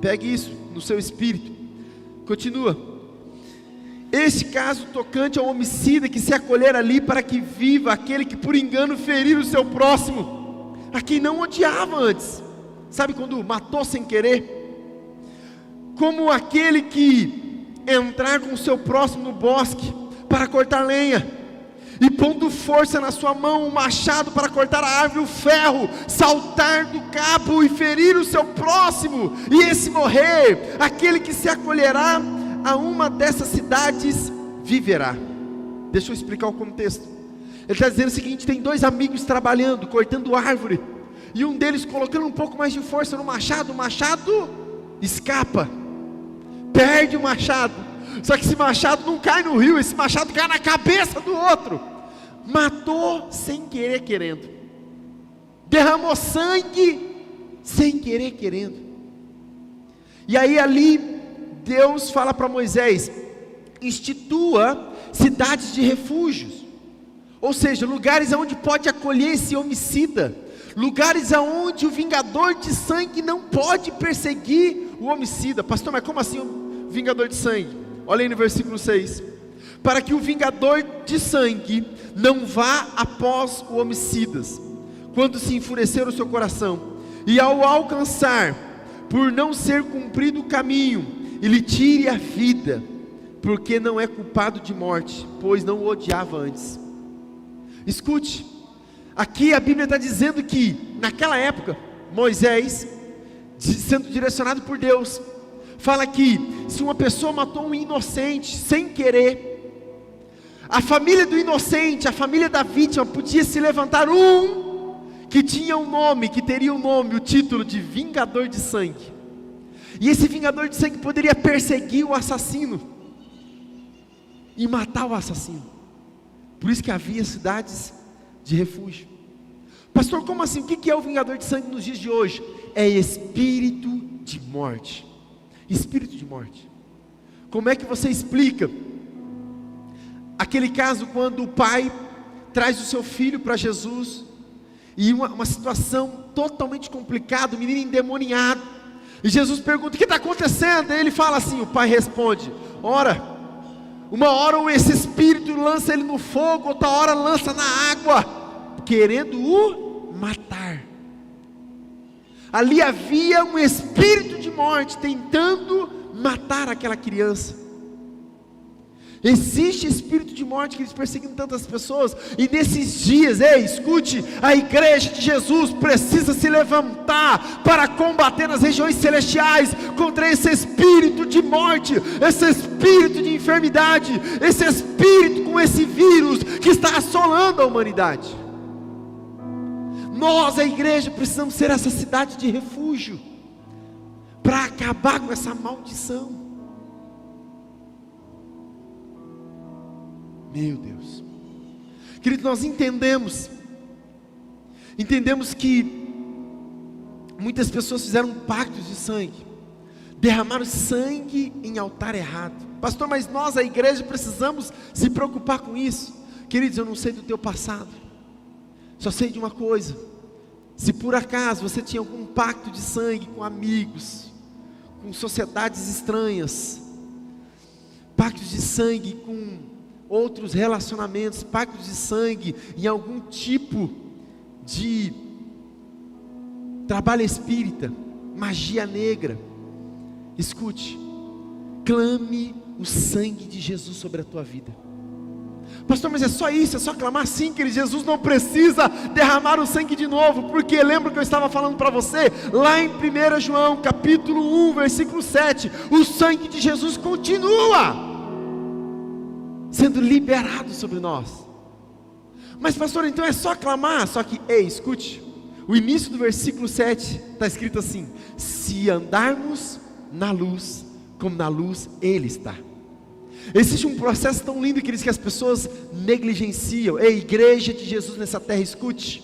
Pegue isso no seu espírito. Continua: este caso tocante ao homicida que se acolher ali para que viva, aquele que por engano ferir o seu próximo, a quem não odiava antes. Sabe quando matou sem querer? Como aquele que entrar com o seu próximo no bosque para cortar lenha, e pondo força na sua mão um machado para cortar a árvore, o ferro, saltar do cabo e ferir o seu próximo, e esse morrer, aquele que se acolherá a uma dessas cidades viverá. Deixa eu explicar o contexto. Ele está dizendo o seguinte: tem dois amigos trabalhando, cortando árvore, e um deles colocando um pouco mais de força no machado, o machado escapa, perde o machado. Só que esse machado não cai no rio, esse machado cai na cabeça do outro. Matou sem querer querendo, derramou sangue sem querer querendo. E aí ali Deus fala para Moisés: institua cidades de refúgios, ou seja, lugares onde pode acolher esse homicida, lugares onde o vingador de sangue não pode perseguir o homicida. Pastor, mas como assim o vingador de sangue? Olha aí no versículo 6: para que o vingador de sangue não vá após o homicidas, quando se enfurecer o seu coração, e ao alcançar, por não ser cumprido o caminho, e lhe tire a vida, porque não é culpado de morte, pois não o odiava antes. Escute, aqui a Bíblia está dizendo que naquela época, Moisés, sendo direcionado por Deus, fala que se uma pessoa matou um inocente sem querer, a família do inocente, a família da vítima, podia se levantar um que tinha um nome, que teria um nome, o título de vingador de sangue, e esse vingador de sangue poderia perseguir o assassino e matar o assassino. Por isso que havia cidades de refúgio. Pastor, como assim? O que é o vingador de sangue nos dias de hoje? É espírito de morte. Espírito de morte. Como é que você explica aquele caso quando o pai traz o seu filho para Jesus, e uma situação totalmente complicada, o menino endemoniado, e Jesus pergunta: o que está acontecendo? E ele fala assim, o pai responde: ora, uma hora esse espírito lança ele no fogo, outra hora lança na água, querendo o matar. Ali havia um espírito de morte tentando matar aquela criança. Existe espírito de morte que eles perseguem tantas pessoas, e nesses dias, escute, a igreja de Jesus precisa se levantar para combater nas regiões celestiais contra esse espírito de morte, esse espírito de enfermidade, esse espírito com esse vírus que está assolando a humanidade. Nós, a igreja, precisamos ser essa cidade de refúgio para acabar com essa maldição. Meu Deus, querido, nós entendemos que Muitas pessoas fizeram pactos de sangue, derramaram sangue em altar errado. Pastor, mas nós, a igreja, precisamos se preocupar com isso. Queridos, eu não sei do teu passado, só sei de uma coisa: se por acaso você tinha algum pacto de sangue com amigos, com sociedades estranhas, pactos de sangue com outros relacionamentos, pactos de sangue em algum tipo de trabalho espírita, magia negra, escute, clame o sangue de Jesus sobre a tua vida. Pastor, mas é só isso, é só clamar? Sim, querido, Jesus não precisa derramar o sangue de novo, porque lembra que eu estava falando para você, lá em 1 João, capítulo 1, versículo 7, o sangue de Jesus continua sendo liberado sobre nós. Mas pastor, então é só clamar? Só que, ei, escute, o início do versículo 7, está escrito assim: se andarmos na luz, como na luz Ele está. Existe um processo tão lindo, queridos, que as pessoas negligenciam. Ei, igreja de Jesus nessa terra, escute,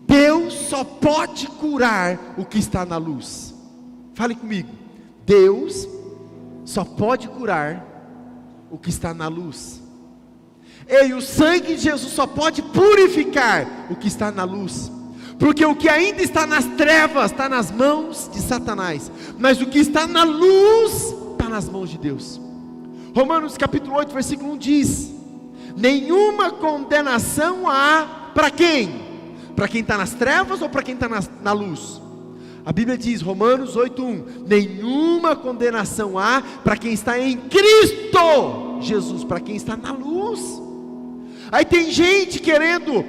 Deus só pode curar o que está na luz. Fale comigo, Deus só pode curar o que está na luz. Ei, o sangue de Jesus só pode purificar o que está na luz, porque o que ainda está nas trevas está nas mãos de Satanás, mas o que está na luz está nas mãos de Deus. Romanos capítulo 8, versículo 1 diz: nenhuma condenação há para quem? Para quem está nas trevas ou para quem está na luz? A Bíblia diz, Romanos 8:1, nenhuma condenação há para quem está em Cristo Jesus, para quem está na luz. Aí tem gente querendo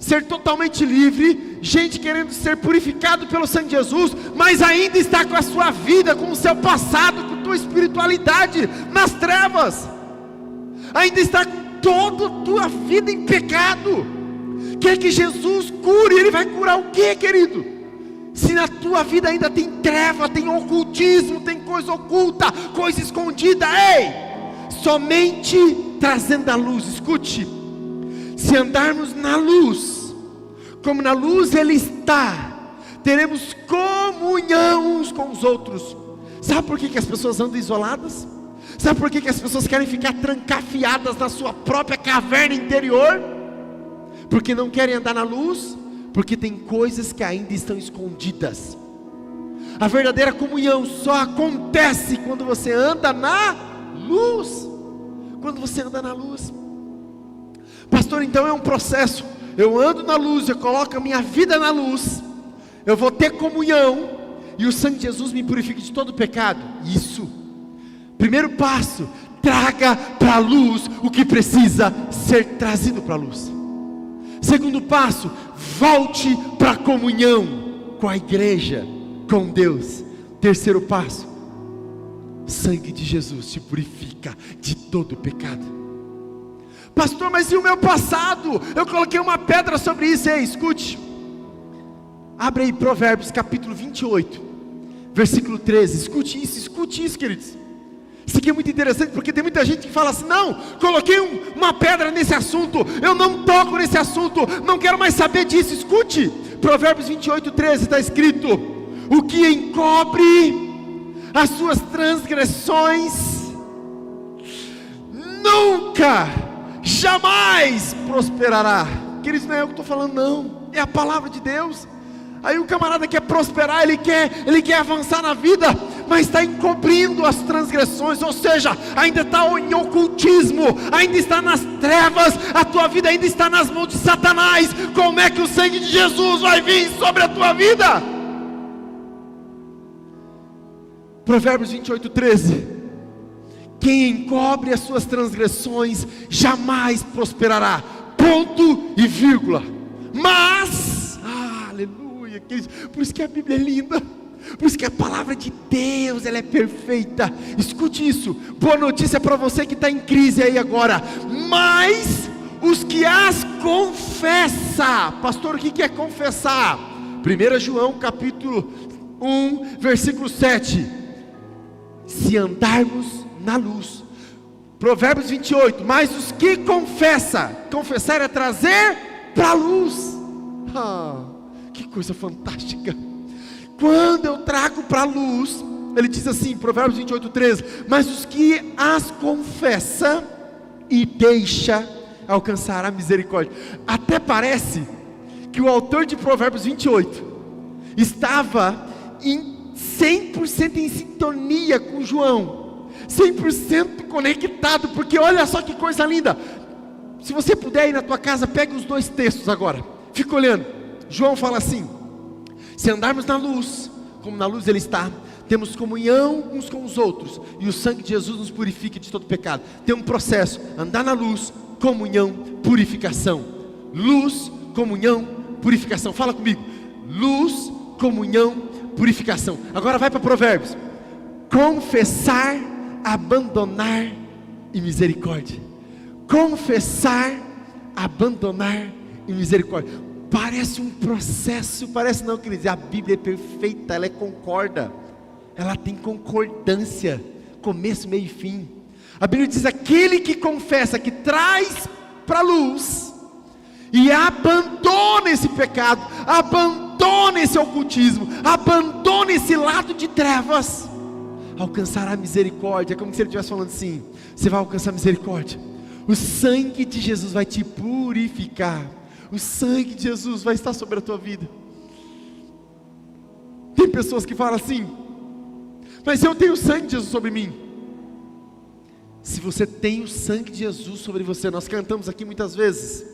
ser totalmente livre, gente querendo ser purificado pelo sangue de Jesus, mas ainda está com a sua vida, com o seu passado, com a tua espiritualidade nas trevas, ainda está com toda a tua vida em pecado. Quer que Jesus cure? Ele vai curar o que, querido? Se na tua vida ainda tem treva, tem ocultismo, tem coisa oculta, coisa escondida, ei, somente trazendo a luz, escute, se andarmos na luz, como na luz Ele está, teremos comunhão uns com os outros. Sabe por que as pessoas andam isoladas? Sabe por que as pessoas querem ficar trancafiadas na sua própria caverna interior? Porque não querem andar na luz, porque tem coisas que ainda estão escondidas. A verdadeira comunhão só acontece quando você anda na luz. Quando você anda na luz. Pastor, então é um processo. Eu ando na luz, eu coloco a minha vida na luz, eu vou ter comunhão, e o sangue de Jesus me purifica de todo pecado. Isso. Primeiro passo: traga para a luz o que precisa ser trazido para a luz. Segundo passo: volte para a comunhão com a igreja, com Deus. Terceiro passo: sangue de Jesus te purifica de todo pecado. Pastor, mas e o meu passado? Eu coloquei uma pedra sobre isso. Ei, escute, abre aí Provérbios capítulo 28, versículo 13, escute isso, queridos. Isso aqui é muito interessante, porque tem muita gente que fala assim: não, coloquei uma pedra nesse assunto, eu não toco nesse assunto, não quero mais saber disso. Escute, Provérbios 28, 13, está escrito: o que encobre as suas transgressões nunca, jamais prosperará. Queridos, não é eu que estou falando, não, é a palavra de Deus. Aí o camarada quer prosperar, ele quer avançar na vida, mas está encobrindo as transgressões, ou seja, ainda está em ocultismo, ainda está nas trevas, a tua vida ainda está nas mãos de Satanás. Como é que o sangue de Jesus vai vir sobre a tua vida? Provérbios 28, 13: quem encobre as suas transgressões jamais prosperará, ponto e vírgula. Mas, aleluia, por isso que a Bíblia é linda, por isso que a palavra de Deus, ela é perfeita. Escute isso, boa notícia para você que está em crise aí agora. Mas os que as confessa, pastor, o que é confessar? 1 João capítulo 1, versículo 7: se andarmos na luz. Provérbios 28, mas os que confessar é trazer para a luz. que coisa fantástica. Quando eu trago para a luz, ele diz assim, Provérbios 28:13, mas os que as confessa e deixa alcançar a misericórdia. Até parece que o autor de Provérbios 28 estava 100% em sintonia com João, 100% conectado, porque olha só que coisa linda. Se você puder ir na tua casa, pega os dois textos agora, fica olhando. João fala assim: se andarmos na luz, como na luz ele está, temos comunhão uns com os outros, e o sangue de Jesus nos purifica de todo pecado. Tem um processo: andar na luz, comunhão, purificação. Luz, comunhão, purificação. Fala comigo: luz, comunhão, purificação. Agora vai para Provérbios: confessar, abandonar e misericórdia. Confessar, abandonar e misericórdia. Parece um processo, parece não, quer dizer, a Bíblia é perfeita, ela concorda, ela tem concordância, começo, meio e fim. A Bíblia diz: aquele que confessa, que traz para a luz e abandona esse pecado, abandona esse ocultismo, abandona esse lado de trevas, alcançará misericórdia. É como se ele estivesse falando assim: você vai alcançar misericórdia, o sangue de Jesus vai te purificar, o sangue de Jesus vai estar sobre a tua vida. Tem pessoas que falam assim: mas eu tenho o sangue de Jesus sobre mim. Se você tem o sangue de Jesus sobre você, nós cantamos aqui muitas vezes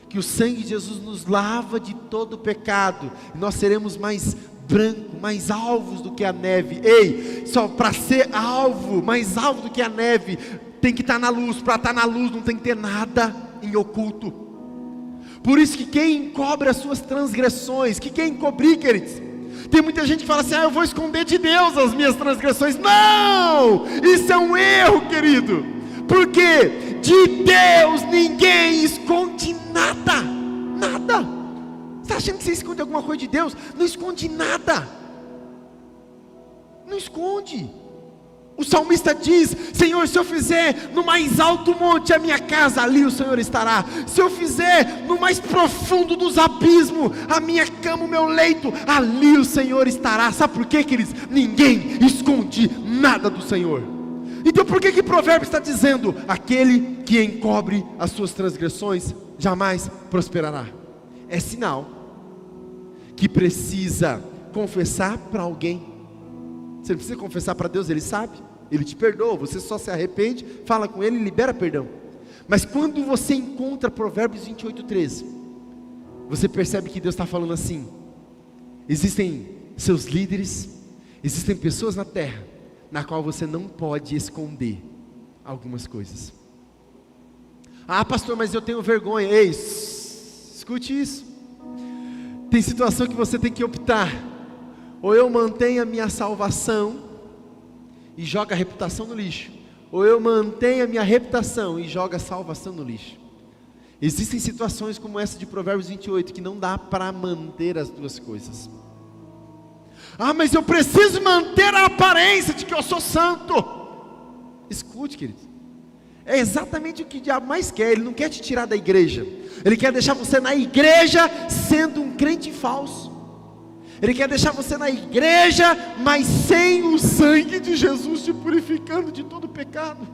que o sangue de Jesus nos lava de todo pecado, e nós seremos mais branco, mais alvos do que a neve. Ei, só para ser alvo, mais alvo do que a neve, tem que estar na luz. Para estar na luz não tem que ter nada em oculto. Por isso que quem encobre as suas transgressões, que quem encobrir, queridos, tem muita gente que fala assim: eu vou esconder de Deus as minhas transgressões. Não, isso é um erro, querido, porque de Deus ninguém esconde nada, nada. Você está achando que você esconde alguma coisa de Deus? Não esconde nada, não esconde. O salmista diz: Senhor, se eu fizer no mais alto monte a minha casa, ali o Senhor estará. Se eu fizer no mais profundo dos abismos a minha cama, o meu leito, ali o Senhor estará. Sabe por quê, queridos? Ninguém esconde nada do Senhor. Então por que Provérbios está dizendo: aquele que encobre as suas transgressões jamais prosperará? É sinal que precisa confessar para alguém. Você não precisa confessar para Deus, Ele sabe, Ele te perdoa, você só se arrepende, fala com Ele e libera perdão. Mas quando você encontra Provérbios 28:13, você percebe que Deus está falando assim: existem seus líderes, existem pessoas na terra, na qual você não pode esconder algumas coisas. Ah, pastor, mas eu tenho vergonha. Ei, escute isso. Tem situação que você tem que optar: ou eu mantenho a minha salvação e jogo a reputação no lixo, ou eu mantenho a minha reputação e jogo a salvação no lixo. Existem situações como essa de Provérbios 28 que não dá para manter as duas coisas. Ah, mas eu preciso manter a aparência de que eu sou santo. Escute, querido, é exatamente o que o diabo mais quer. Ele não quer te tirar da igreja, ele quer deixar você na igreja sendo um crente falso. Ele quer deixar você na igreja, mas sem o sangue de Jesus te purificando de todo pecado.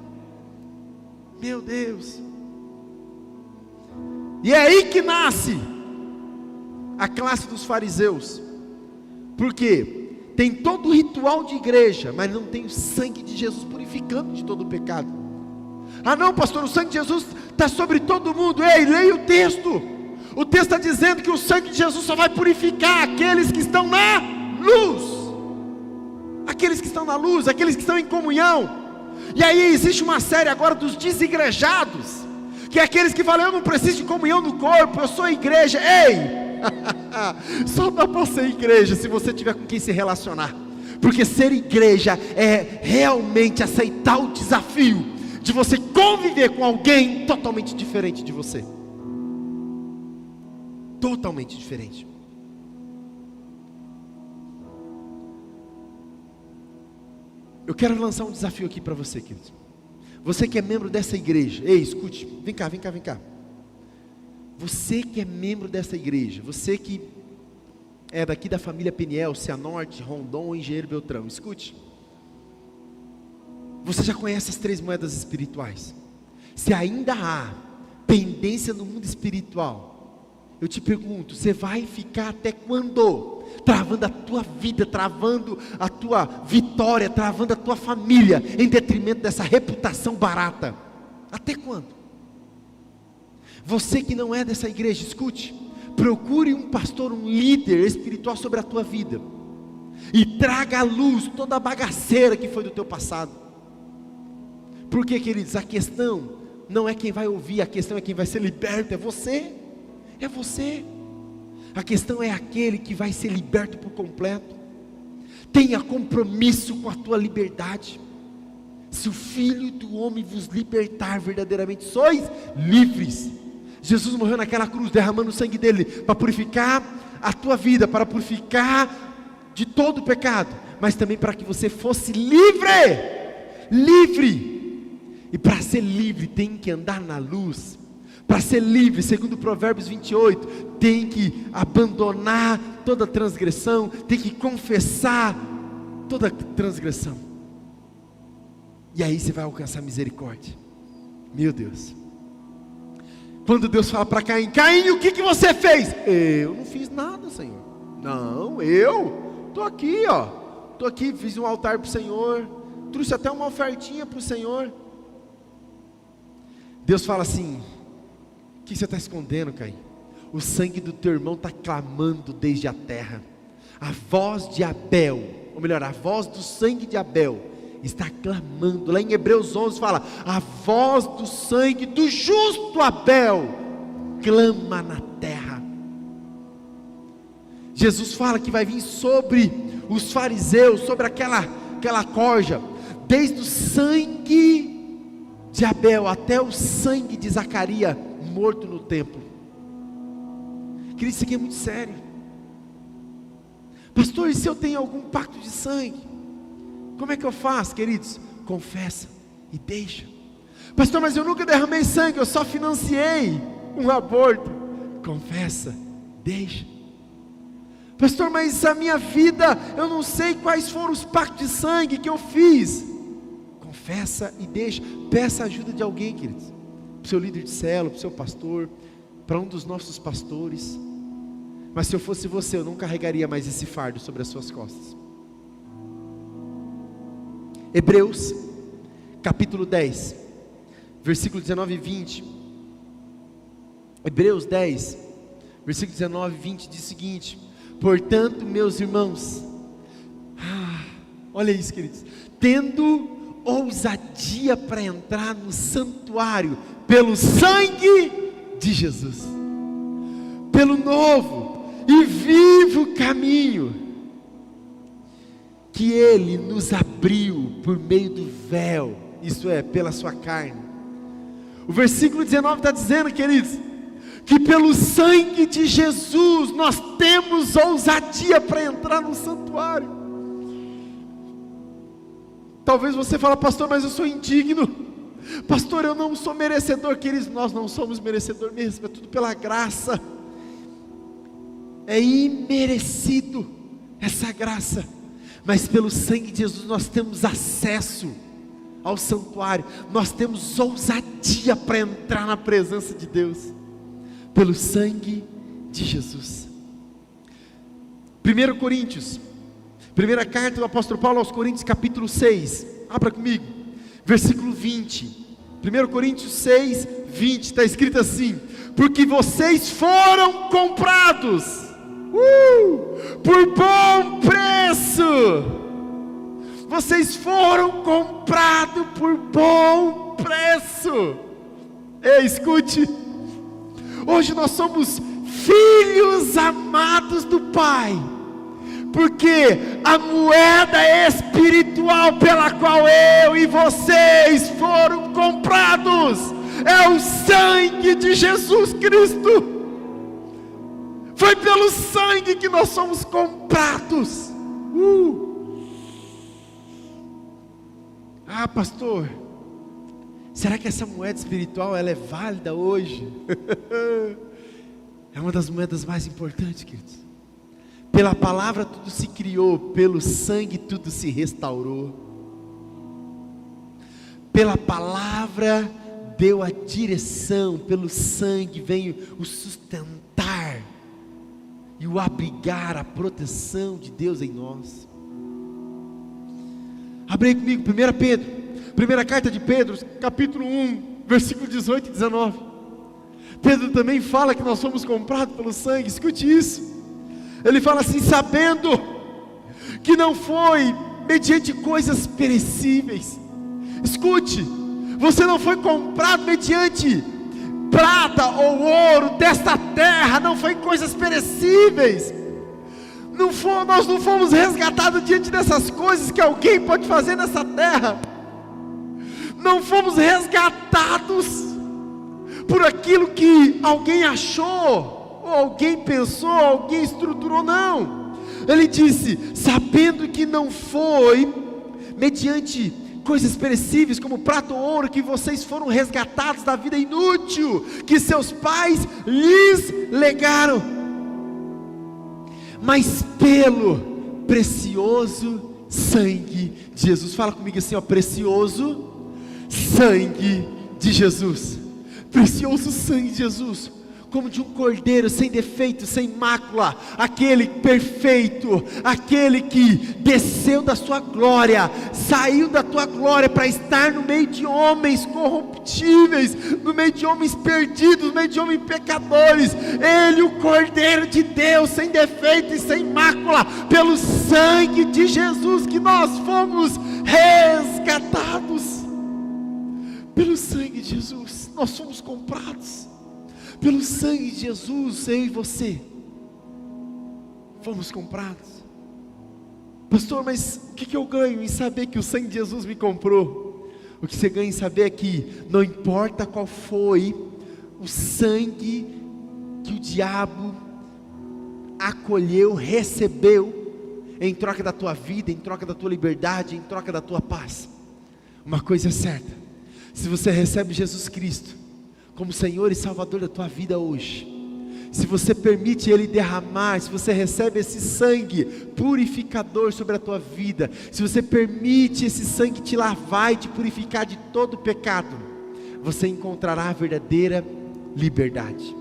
Meu Deus. E é aí que nasce a classe dos fariseus. Por quê? Tem todo o ritual de igreja, mas não tem o sangue de Jesus purificando de todo o pecado. Ah não, pastor, o sangue de Jesus está sobre todo mundo. Ei, leia o texto. O texto está dizendo que o sangue de Jesus só vai purificar aqueles que estão na luz. Aqueles que estão na luz, aqueles que estão em comunhão. E aí existe uma série agora dos desigrejados, que é aqueles que falam: eu não preciso de comunhão no corpo, eu sou igreja. Ei, só dá para ser igreja se você tiver com quem se relacionar. Porque ser igreja é realmente aceitar o desafio de você conviver com alguém totalmente diferente de você. Totalmente diferente. Eu quero lançar um desafio aqui para você, querido. Você que é membro dessa igreja, ei, escute, vem cá. Você que é membro dessa igreja, você que é daqui da família Peniel, Cianorte, Rondon, Engenheiro Beltrão. Escute, você já conhece as 3 moedas espirituais. Se ainda há pendência no mundo espiritual, eu te pergunto, você vai ficar até quando? Travando a tua vida, travando a tua vitória, travando a tua família, em detrimento dessa reputação barata. Até quando? Você que não é dessa igreja, escute, procure um pastor, um líder espiritual sobre a tua vida, e traga à luz toda a bagaceira que foi do teu passado. Porque, queridos, a questão não é quem vai ouvir, a questão é quem vai ser liberto, é você. É você. A questão é aquele que vai ser liberto por completo. Tenha compromisso com a tua liberdade. Se o Filho do Homem vos libertar, verdadeiramente sois livres. Jesus morreu naquela cruz, derramando o sangue dele, para purificar a tua vida, para purificar de todo o pecado, mas também para que você fosse livre. Livre. E para ser livre tem que andar na luz. Para ser livre, segundo Provérbios 28, tem que abandonar toda transgressão, tem que confessar toda transgressão. E aí você vai alcançar misericórdia. Meu Deus. Quando Deus fala para Caim: Caim, o que você fez? Eu não fiz nada, Senhor. Não, eu estou aqui, estou aqui, fiz um altar para o Senhor, trouxe até uma ofertinha para o Senhor. Deus fala assim: o que você está escondendo, Caim? O sangue do teu irmão está clamando desde a terra. A voz de Abel, ou melhor, a voz do sangue de Abel está clamando. Lá em Hebreus 11 fala: a voz do sangue do justo Abel clama na terra. Jesus fala que vai vir sobre os fariseus, sobre aquela corja, desde o sangue de Abel até o sangue de Zacarias morto no templo. Querido, isso aqui é muito sério. Pastor, e se eu tenho algum pacto de sangue? Como é que eu faço, queridos? Confessa e deixa. Pastor, mas eu nunca derramei sangue, eu só financiei um aborto. Confessa, deixa. Pastor, mas a minha vida, eu não sei quais foram os pactos de sangue que eu fiz. Confessa e deixa. Peça ajuda de alguém, queridos. Para o seu líder de célula, para o seu pastor, para um dos nossos pastores. Mas se eu fosse você, eu não carregaria mais esse fardo sobre as suas costas. Hebreus, capítulo 10, versículo 19 e 20. Hebreus 10, versículo 19 e 20 diz o seguinte: portanto, meus irmãos, olha isso, queridos, tendo ousadia para entrar no santuário, pelo sangue de Jesus, pelo novo e vivo caminho, que Ele nos abriu por meio do véu, isto é, pela sua carne. O versículo 19 está dizendo, queridos, que pelo sangue de Jesus, nós temos ousadia para entrar no santuário. Talvez você fale: pastor, mas eu sou indigno, pastor, eu não sou merecedor. Queridos, nós não somos merecedor mesmo, é tudo pela graça, é imerecido essa graça, mas pelo sangue de Jesus nós temos acesso ao santuário, nós temos ousadia para entrar na presença de Deus, pelo sangue de Jesus. 1 Coríntios, primeira carta do apóstolo Paulo aos Coríntios, capítulo 6, abra comigo, versículo 20, 1 Coríntios 6, 20, está escrito assim: porque vocês foram comprados, por bom preço, vocês foram comprados por bom preço. Ei, escute, hoje nós somos filhos amados do Pai, porque a moeda espiritual pela qual eu e vocês foram comprados é o sangue de Jesus Cristo. Foi pelo sangue que nós somos comprados. Pastor, será que essa moeda espiritual ela é válida hoje? É uma das moedas mais importantes, queridos. Pela palavra tudo se criou, pelo sangue tudo se restaurou. Pela palavra deu a direção, pelo sangue veio o sustentar e o abrigar, a proteção de Deus em nós. Abre aí comigo, 1 Pedro, primeira carta de Pedro, capítulo 1, versículo 18 e 19. Pedro também fala que nós fomos comprados pelo sangue. Escute isso. Ele fala assim: sabendo que não foi mediante coisas perecíveis. Escute, você não foi comprado mediante prata ou ouro desta terra, não foi coisas perecíveis. Nós não fomos resgatados diante dessas coisas que alguém pode fazer nessa terra. Não fomos resgatados por aquilo que alguém achou, ou alguém pensou, alguém estruturou, não. Ele disse: sabendo que não foi mediante coisas perecíveis como prata ou ouro, que vocês foram resgatados da vida inútil que seus pais lhes legaram, mas pelo precioso sangue de Jesus. Fala comigo assim, ó: precioso sangue de Jesus. Precioso sangue de Jesus, como de um cordeiro sem defeito, sem mácula, aquele perfeito, aquele que desceu da sua glória, saiu da tua glória para estar no meio de homens corruptíveis, no meio de homens perdidos, no meio de homens pecadores. Ele, o cordeiro de Deus, sem defeito e sem mácula, pelo sangue de Jesus que nós fomos resgatados. Pelo sangue de Jesus nós fomos comprados. Pelo sangue de Jesus, eu e você fomos comprados. Pastor, mas o que eu ganho em saber que o sangue de Jesus me comprou? O que você ganha em saber é que não importa qual foi o sangue que o diabo acolheu, recebeu em troca da tua vida, em troca da tua liberdade, em troca da tua paz. Uma coisa é certa: se você recebe Jesus Cristo como Senhor e Salvador da tua vida hoje, se você permite Ele derramar, se você recebe esse sangue purificador sobre a tua vida, se você permite esse sangue te lavar e te purificar de todo pecado, você encontrará a verdadeira liberdade.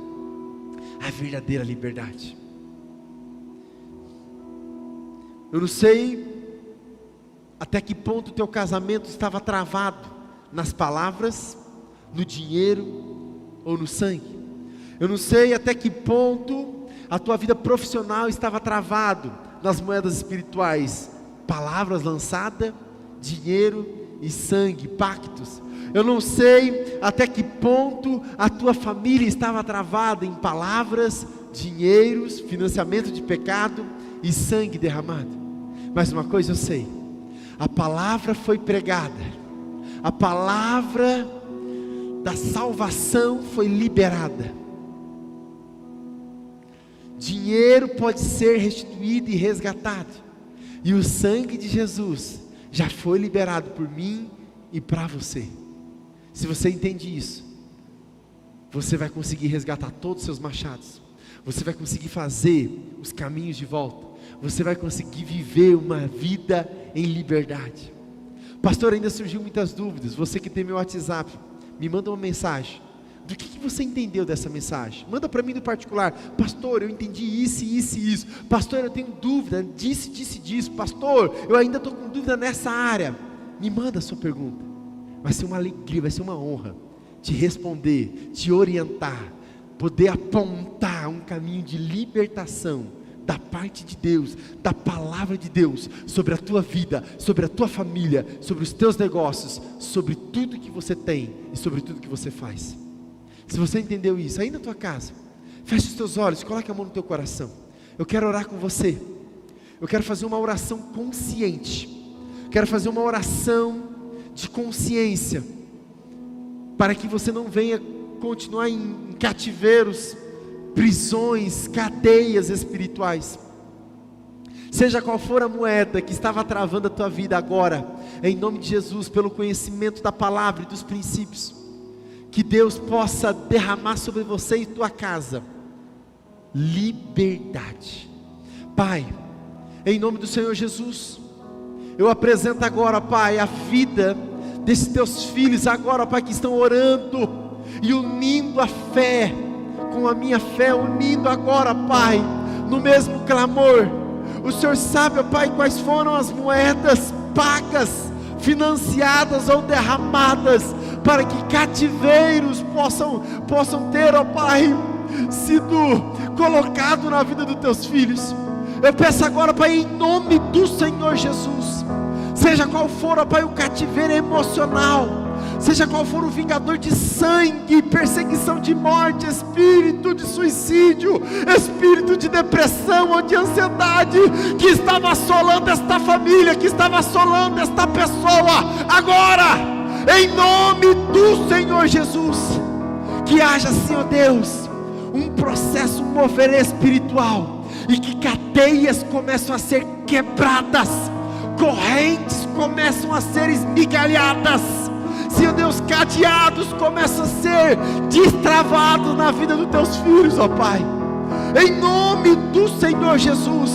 A verdadeira liberdade. Eu não sei até que ponto o teu casamento estava travado nas palavras, no dinheiro ou no sangue. Eu não sei até que ponto a tua vida profissional estava travado nas moedas espirituais, palavras lançadas, dinheiro e sangue, pactos. Eu não sei até que ponto a tua família estava travada em palavras, dinheiros, financiamento de pecado e sangue derramado. Mas uma coisa eu sei: a palavra foi pregada, a palavra da salvação foi liberada. Dinheiro pode ser restituído e resgatado, e o sangue de Jesus já foi liberado por mim e para você. Se você entende isso, você vai conseguir resgatar todos os seus machados, você vai conseguir fazer os caminhos de volta, você vai conseguir viver uma vida em liberdade. Pastor, ainda surgiu muitas dúvidas. Você que tem meu WhatsApp, me manda uma mensagem. Do que você entendeu dessa mensagem? Manda para mim no particular: pastor, eu entendi isso, isso e isso. Pastor, eu tenho dúvida, disso. Pastor, eu ainda estou com dúvida nessa área. Me manda a sua pergunta. Vai ser uma alegria, vai ser uma honra te responder, te orientar, poder apontar um caminho de libertação da parte de Deus, da palavra de Deus, sobre a tua vida, sobre a tua família, sobre os teus negócios, sobre tudo que você tem e sobre tudo que você faz. Se você entendeu isso, aí na tua casa, feche os teus olhos, coloque a mão no teu coração. Eu quero orar com você. Eu quero fazer uma oração consciente. Quero fazer uma oração de consciência, para que você não venha continuar em cativeiros, prisões, cadeias espirituais. Seja qual for a moeda que estava travando a tua vida agora, em nome de Jesus, pelo conhecimento da palavra e dos princípios, que Deus possa derramar sobre você e tua casa liberdade, Pai, em nome do Senhor Jesus, eu apresento agora, Pai, a vida desses teus filhos agora, Pai, que estão orando e unindo a fé com a minha fé, unindo agora, Pai, no mesmo clamor. O Senhor sabe, ó Pai, quais foram as moedas pagas, financiadas ou derramadas, para que cativeiros possam ter, ó Pai, sido colocado na vida dos teus filhos. Eu peço agora, Pai, em nome do Senhor Jesus, seja qual for, ó Pai, o cativeiro emocional, seja qual for o vingador de sangue, perseguição de morte, espírito de suicídio, espírito de depressão ou de ansiedade, que estava assolando esta família, que estava assolando esta pessoa, agora, em nome do Senhor Jesus, que haja, Senhor Deus, um processo, um mover espiritual, e que cadeias começam a ser quebradas, correntes começam a ser esmigalhadas, Senhor Deus, cadeados começam a ser destravados na vida dos teus filhos, ó Pai, em nome do Senhor Jesus,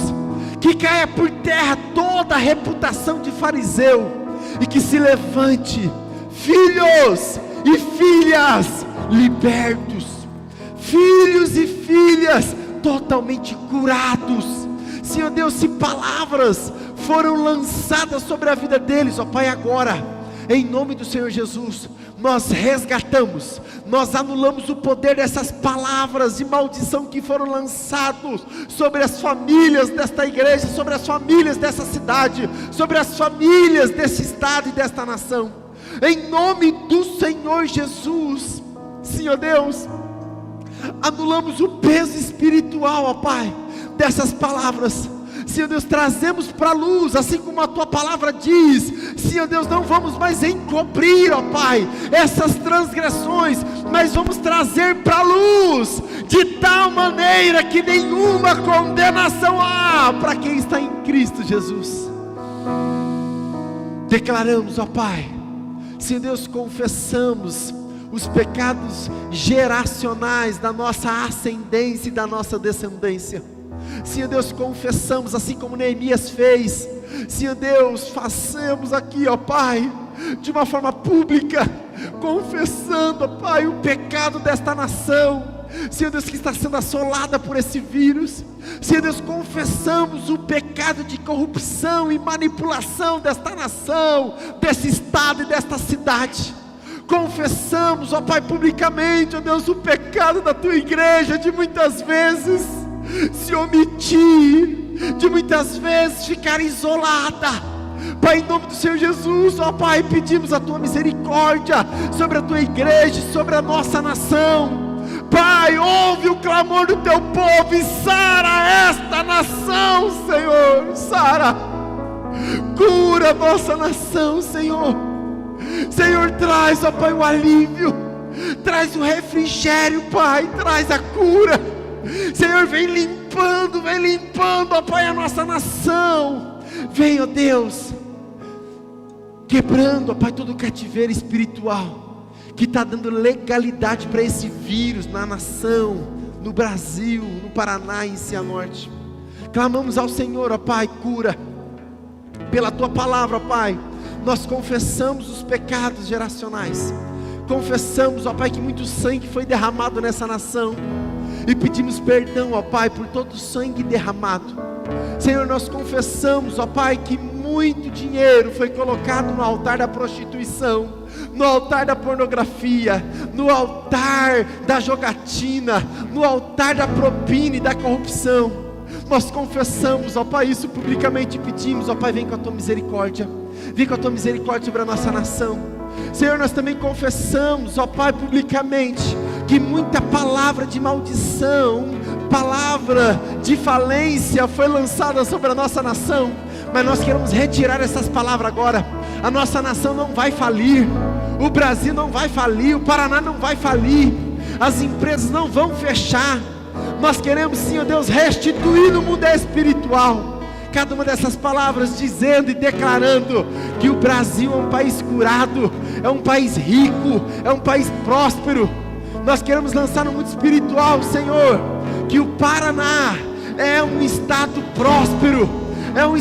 que caia por terra toda a reputação de fariseu, e que se levante filhos e filhas libertos, filhos e filhas totalmente curados. Senhor Deus, se palavras foram lançadas sobre a vida deles, ó Pai, agora, em nome do Senhor Jesus, nós resgatamos, nós anulamos o poder dessas palavras de maldição que foram lançados sobre as famílias desta igreja, sobre as famílias dessa cidade, sobre as famílias desse estado e desta nação, em nome do Senhor Jesus. Senhor Deus, anulamos o peso espiritual, ó Pai, dessas palavras. Senhor Deus, trazemos para a luz, assim como a Tua palavra diz. Senhor Deus, não vamos mais encobrir, ó Pai, essas transgressões, mas vamos trazer para a luz, de tal maneira que nenhuma condenação há para quem está em Cristo Jesus. Declaramos, ó Pai, Senhor Deus, confessamos os pecados geracionais da nossa ascendência e da nossa descendência. Senhor Deus, confessamos, assim como Neemias fez. Senhor Deus, façamos aqui, ó Pai, de uma forma pública, confessando, ó Pai, o pecado desta nação, Senhor Deus, que está sendo assolada por esse vírus. Senhor Deus, confessamos o pecado de corrupção e manipulação desta nação, desse estado e desta cidade. Confessamos, ó Pai, publicamente, ó Deus, o pecado da Tua igreja, de muitas vezes se omitir, de muitas vezes ficar isolada. Pai, em nome do Senhor Jesus, ó Pai, pedimos a Tua misericórdia sobre a Tua igreja, sobre a nossa nação. Pai, ouve o clamor do Teu povo e sara esta nação, Senhor, sara, cura a nossa nação, Senhor. Senhor, traz, ó Pai, o alívio, traz o refrigério, Pai, traz a cura. Senhor, vem limpando, ó Pai, a nossa nação. Vem, ó Deus, quebrando, ó Pai, todo o cativeiro espiritual que está dando legalidade para esse vírus na nação, no Brasil, no Paraná e em Cianorte. Clamamos ao Senhor, ó Pai, cura, pela Tua palavra, ó Pai. Nós confessamos os pecados geracionais, confessamos, ó Pai, que muito sangue foi derramado nessa nação, e pedimos perdão, ó Pai, por todo o sangue derramado. Senhor, nós confessamos, ó Pai, que muito dinheiro foi colocado no altar da prostituição, no altar da pornografia, no altar da jogatina, no altar da propina e da corrupção. Nós confessamos, ó Pai, isso publicamente, pedimos, ó Pai, vem com a Tua misericórdia, vem com a Tua misericórdia sobre a nossa nação. Senhor, nós também confessamos, ó Pai, publicamente, que muita palavra de maldição, palavra de falência foi lançada sobre a nossa nação, mas nós queremos retirar essas palavras agora. A nossa nação não vai falir, o Brasil não vai falir, o Paraná não vai falir, as empresas não vão fechar. Nós queremos, Senhor Deus, restituir no mundo espiritual cada uma dessas palavras, dizendo e declarando que o Brasil é um país curado, é um país rico, é um país próspero. Nós queremos lançar no mundo espiritual, Senhor, que o Paraná é um estado próspero, é um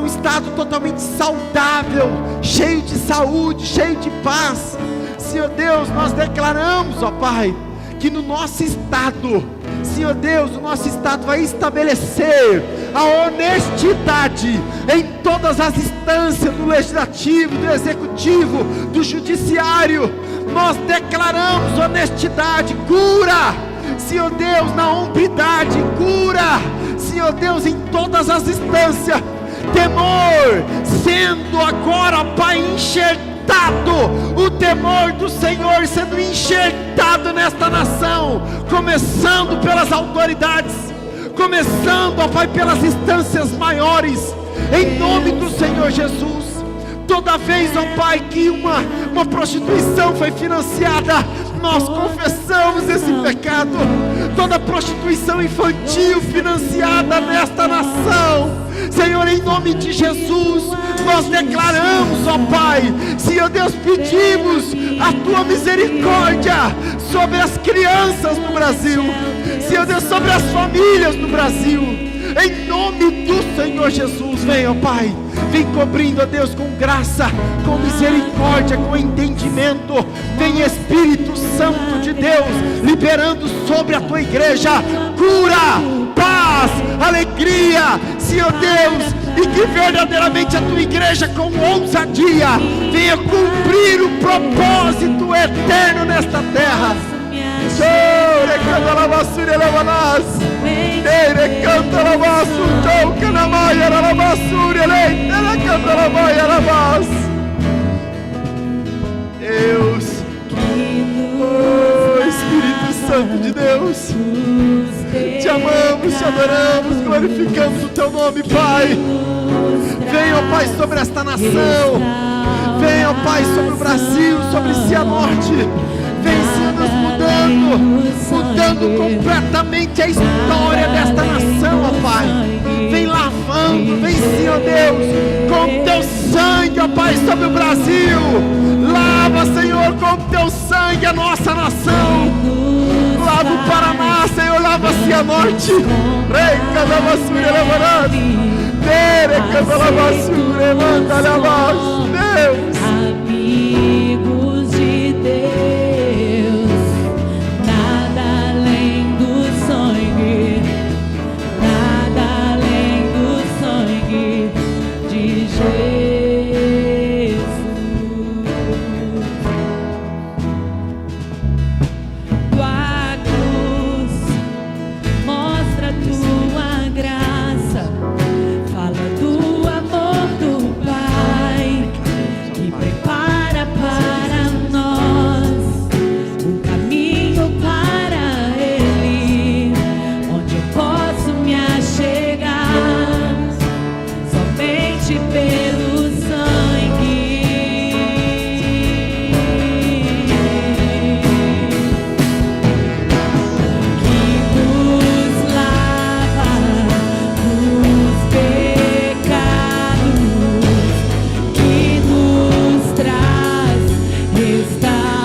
estado totalmente saudável, cheio de saúde, cheio de paz. Senhor Deus, nós declaramos, ó Pai, que no nosso estado, Senhor Deus, o nosso estado vai estabelecer a honestidade em todas as instâncias, do legislativo, do executivo, do judiciário. Nós declaramos honestidade, cura, Senhor Deus, na hombridade, cura, Senhor Deus, em todas as instâncias. Temor sendo agora, Pai, enxertado, o temor do Senhor sendo enxertado nesta nação, começando pelas autoridades, começando, ó Pai, pelas instâncias maiores, em nome do Senhor Jesus. Toda vez, ó Pai, que uma prostituição foi financiada, nós confessamos esse pecado. Toda prostituição infantil financiada nesta nação, Senhor, em nome de Jesus, nós declaramos, ó Pai, Senhor Deus, pedimos a Tua misericórdia sobre as crianças no Brasil, Senhor Deus, sobre as famílias no Brasil, em nome do Senhor Jesus. Vem, ó Pai, vem cobrindo, ó Deus, com graça, com misericórdia, com entendimento. Vem, Espírito Santo de Deus, liberando sobre a Tua igreja cura, paz, alegria, Senhor Deus, e que verdadeiramente a Tua igreja com ousadia venha cumprir o propósito eterno nesta terra. Deus, oh Espírito Santo de Deus, te amamos, te adoramos, glorificamos o Teu nome, Pai. Venha, ó Pai, sobre esta nação, venha, ó Pai, sobre o Brasil, sobre Cianorte. Vem, Senhor Deus, mudando completamente a história desta nação, ó Pai. Vem lavando, vem, Senhor Deus, com Teu sangue, ó Pai, sobre o Brasil. Lava, Senhor, com Teu sangue a nossa nação. Lava o Paraná, Senhor, lava Cianorte. Cada basura lavarada. Cada basura manda lavar. Deus. Amigos de Deus, nada além do sangue, nada além do sangue de Jesus. Tua cruz mostra Tua graça, fala do amor do Pai, que prepara para nós um caminho para Ele, onde eu posso me achegar somente pelo sangue. Que nos lava dos pecados, que nos traz restauração.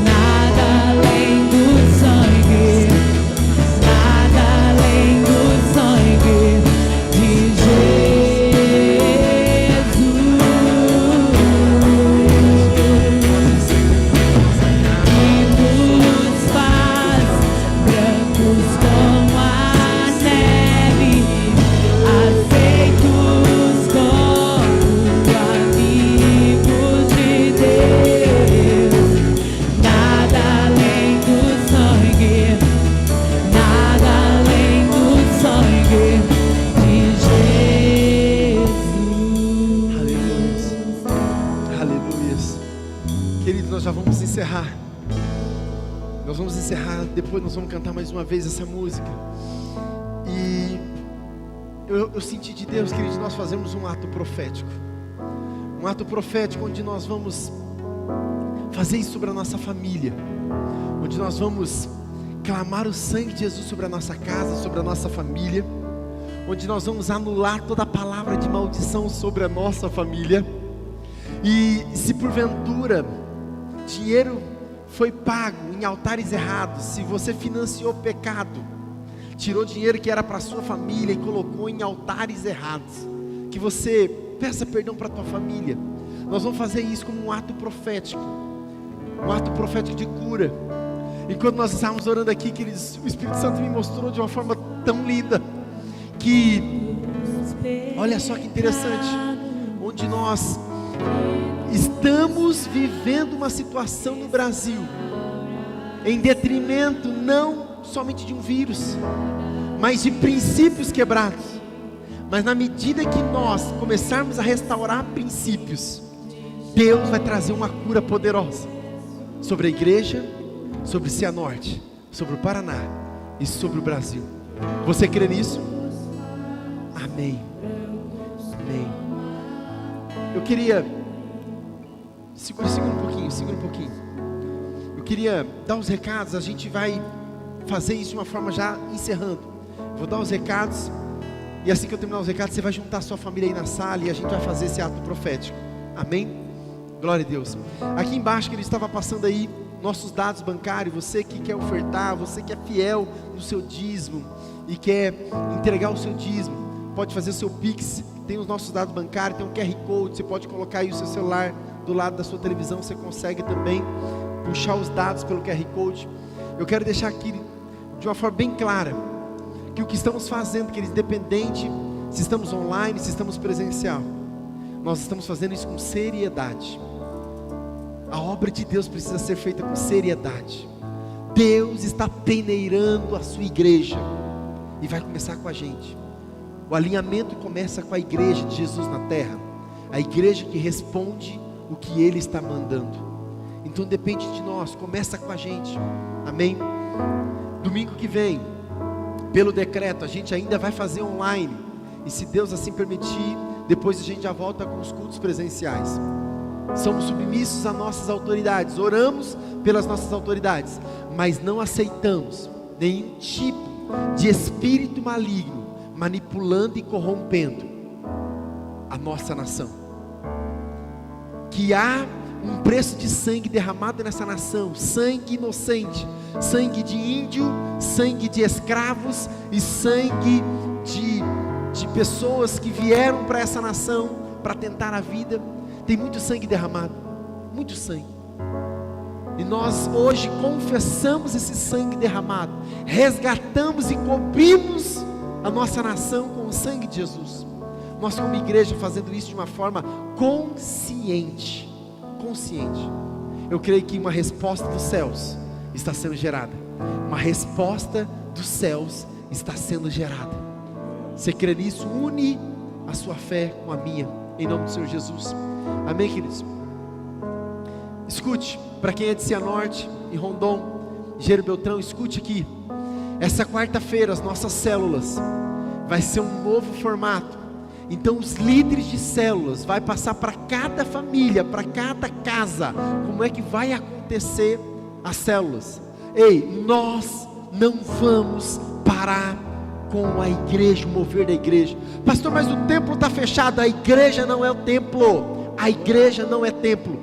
Nada além do sangue, nada além do sangue de Jesus. Que nos faz brancos como a neve, aceitos como amigos de Deus. Nada além do sangue, nada além do sangue de Jesus. Aleluia. Aleluia. Querido, nós já vamos encerrar. Nós vamos encerrar, depois nós vamos cantar mais uma vez essa música. E eu senti de Deus, querido, nós fazemos um ato profético. Um ato profético onde nós vamos fazer isso sobre a nossa família, onde nós vamos clamar o sangue de Jesus sobre a nossa casa, sobre a nossa família, onde nós vamos anular toda a palavra de maldição sobre a nossa família. E se porventura dinheiro foi pago em altares errados, se você financiou pecado, tirou dinheiro que era para sua família e colocou em altares errados, que você peça perdão para a tua família. Nós vamos fazer isso como um ato profético de cura. E quando nós estávamos orando aqui, queridos, o Espírito Santo me mostrou de uma forma tão linda, que, olha só que interessante, onde nós estamos vivendo uma situação no Brasil, em detrimento não somente de um vírus, mas de princípios quebrados. Mas na medida que nós começarmos a restaurar princípios, Deus vai trazer uma cura poderosa sobre a igreja, sobre Cianorte, sobre o Paraná e sobre o Brasil. Você crê nisso? Amém. Amém. Eu queria, segura um pouquinho. Eu queria dar os recados. A gente vai fazer isso de uma forma já encerrando. Vou dar os recados, e assim que eu terminar os recados, você vai juntar a sua família aí na sala e a gente vai fazer esse ato profético. Amém? Glória a Deus. Aqui embaixo que ele estava passando aí nossos dados bancários. Você que quer ofertar, você que é fiel no seu dízimo e quer entregar o seu dízimo, pode fazer o seu Pix. Tem os nossos dados bancários, tem um QR Code, você pode colocar aí o seu celular do lado da sua televisão, você consegue também puxar os dados pelo QR Code. Eu quero deixar aqui de uma forma bem clara que o que estamos fazendo, que independente se estamos online, se estamos presencial, nós estamos fazendo isso com seriedade. A obra de Deus precisa ser feita com seriedade. Deus está peneirando a sua igreja, e vai começar com a gente. O alinhamento começa com a igreja de Jesus na terra, a igreja que responde o que Ele está mandando. Então depende de nós, começa com a gente. Amém? Domingo que vem, pelo decreto, a gente ainda vai fazer online, e se Deus assim permitir, depois a gente já volta com os cultos presenciais. Somos submissos às nossas autoridades, oramos pelas nossas autoridades, mas não aceitamos nenhum tipo de espírito maligno manipulando e corrompendo a nossa nação. Que há um preço de sangue derramado nessa nação, sangue inocente, sangue de índio, sangue de escravos e sangue de pessoas que vieram para essa nação para tentar a vida. Tem muito sangue derramado, muito sangue, e nós hoje confessamos esse sangue derramado, resgatamos e cobrimos a nossa nação com o sangue de Jesus. Nós como igreja fazendo isso de uma forma consciente. Eu creio que uma resposta dos céus está sendo gerada. Uma resposta dos céus está sendo gerada. Você crê nisso? Une a sua fé com a minha, em nome do Senhor Jesus. Amém, queridos? Escute, para quem é de Cianorte, em Rondon, Engenheiro Beltrão, escute aqui. Essa quarta-feira as nossas células vai ser um novo formato. Então os líderes de células vai passar para cada família, para cada casa, como é que vai acontecer as células. Ei, nós não vamos parar com a igreja, o mover da igreja. Pastor, mas o templo está fechado. A igreja não é o templo. A igreja não é templo.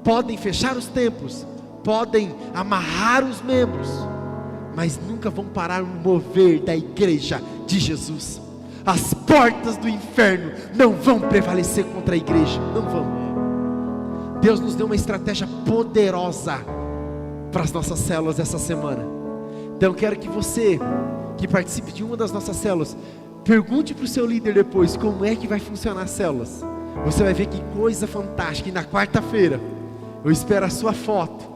Podem fechar os templos, podem amarrar os membros, mas nunca vão parar o mover da igreja de Jesus. As portas do inferno não vão prevalecer contra a igreja, não vão. Deus nos deu uma estratégia poderosa para as nossas células essa semana. Então eu quero que você, que participe de uma das nossas células, pergunte para o seu líder depois como é que vai funcionar as células. Você vai ver que coisa fantástica. E na quarta-feira eu espero a sua foto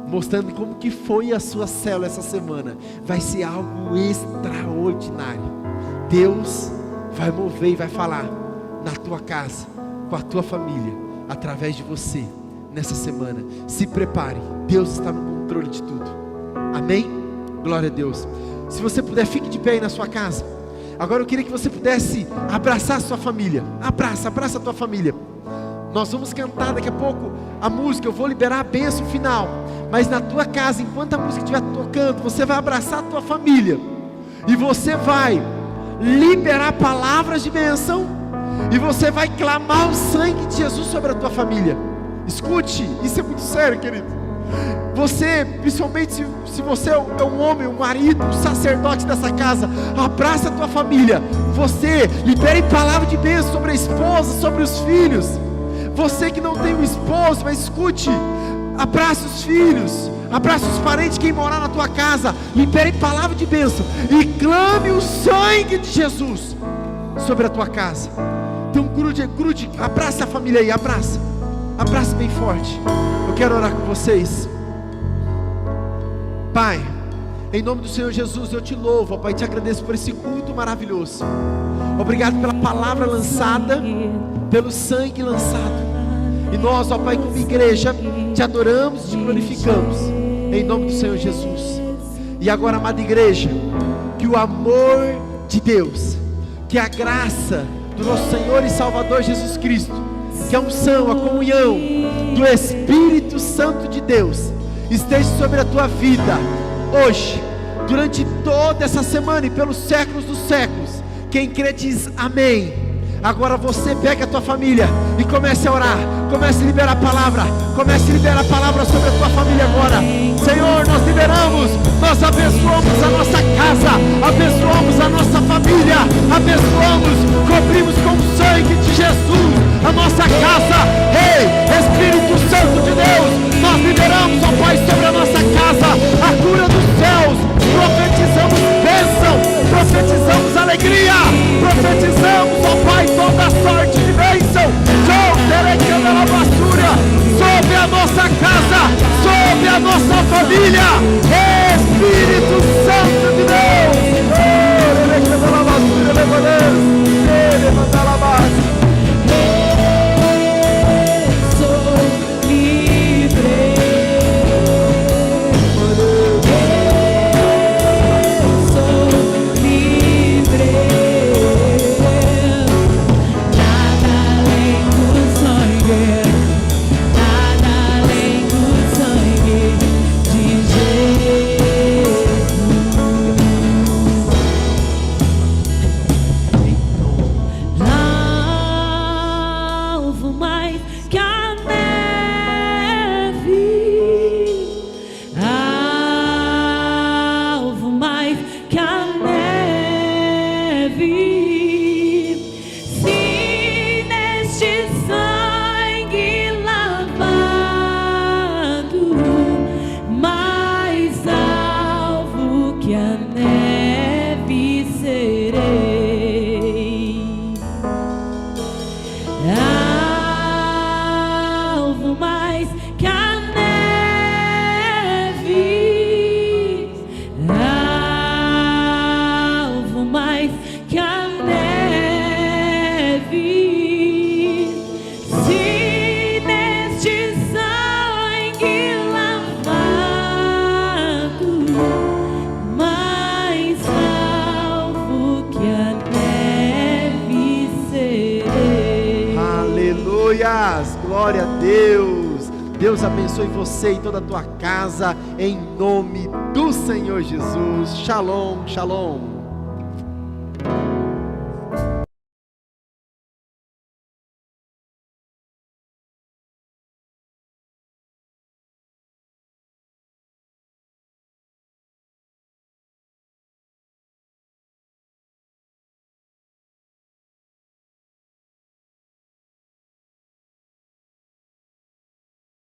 mostrando como que foi a sua célula essa semana. Vai ser algo extraordinário. Deus vai mover e vai falar na tua casa, com a tua família, através de você nessa semana. Se prepare, Deus está no controle de tudo. Amém? Glória a Deus. Se você puder, fique de pé aí na sua casa. Agora eu queria que você pudesse abraçar a sua família. Abraça a tua família. Nós vamos cantar daqui a pouco a música, eu vou liberar a bênção final. Mas na tua casa, enquanto a música estiver tocando, você vai abraçar a tua família. E você vai liberar palavras de bênção. E você vai clamar o sangue de Jesus sobre a tua família. Escute, isso é muito sério, querido. Você, principalmente se você é um homem, um marido, um sacerdote dessa casa, abraça a tua família. Você, libere palavra de bênção sobre a esposa, sobre os filhos. Você que não tem um esposo, mas escute, abraça os filhos, abraça os parentes, quem morar na tua casa, libere palavra de bênção e clame o sangue de Jesus sobre a tua casa. Então grude, abraça a família aí, abraça bem forte. Eu quero orar com vocês. Pai, em nome do Senhor Jesus, eu te louvo, ó Pai, te agradeço por esse culto maravilhoso. Obrigado pela palavra lançada, pelo sangue lançado. E nós, ó Pai, como igreja, te adoramos e te glorificamos, em nome do Senhor Jesus. E agora, amada igreja, que o amor de Deus, que a graça do nosso Senhor e Salvador Jesus Cristo, que a unção, a comunhão do Espírito Santo de Deus esteja sobre a tua vida, hoje, durante toda essa semana e pelos séculos dos séculos. Quem crê diz amém. Agora você pega a tua família e comece a orar, comece a liberar a palavra, comece a liberar a palavra sobre a tua família agora. Senhor, nós liberamos, nós abençoamos a nossa casa, abençoamos a nossa família, abençoamos, cobrimos com o sangue de Jesus a nossa casa. Ei, Espírito Santo de Deus, nós liberamos, ó Pai, sobre a nossa casa a cura dos céus, profetizamos bênção, profetizamos alegria, profetizamos, ó Pai, toda sorte de bênção sobre a nossa casa, sobre a nossa família. Espírito Santo de Deus, glória a Deus. Deus abençoe você e toda a tua casa, em nome do Senhor Jesus. Shalom, shalom.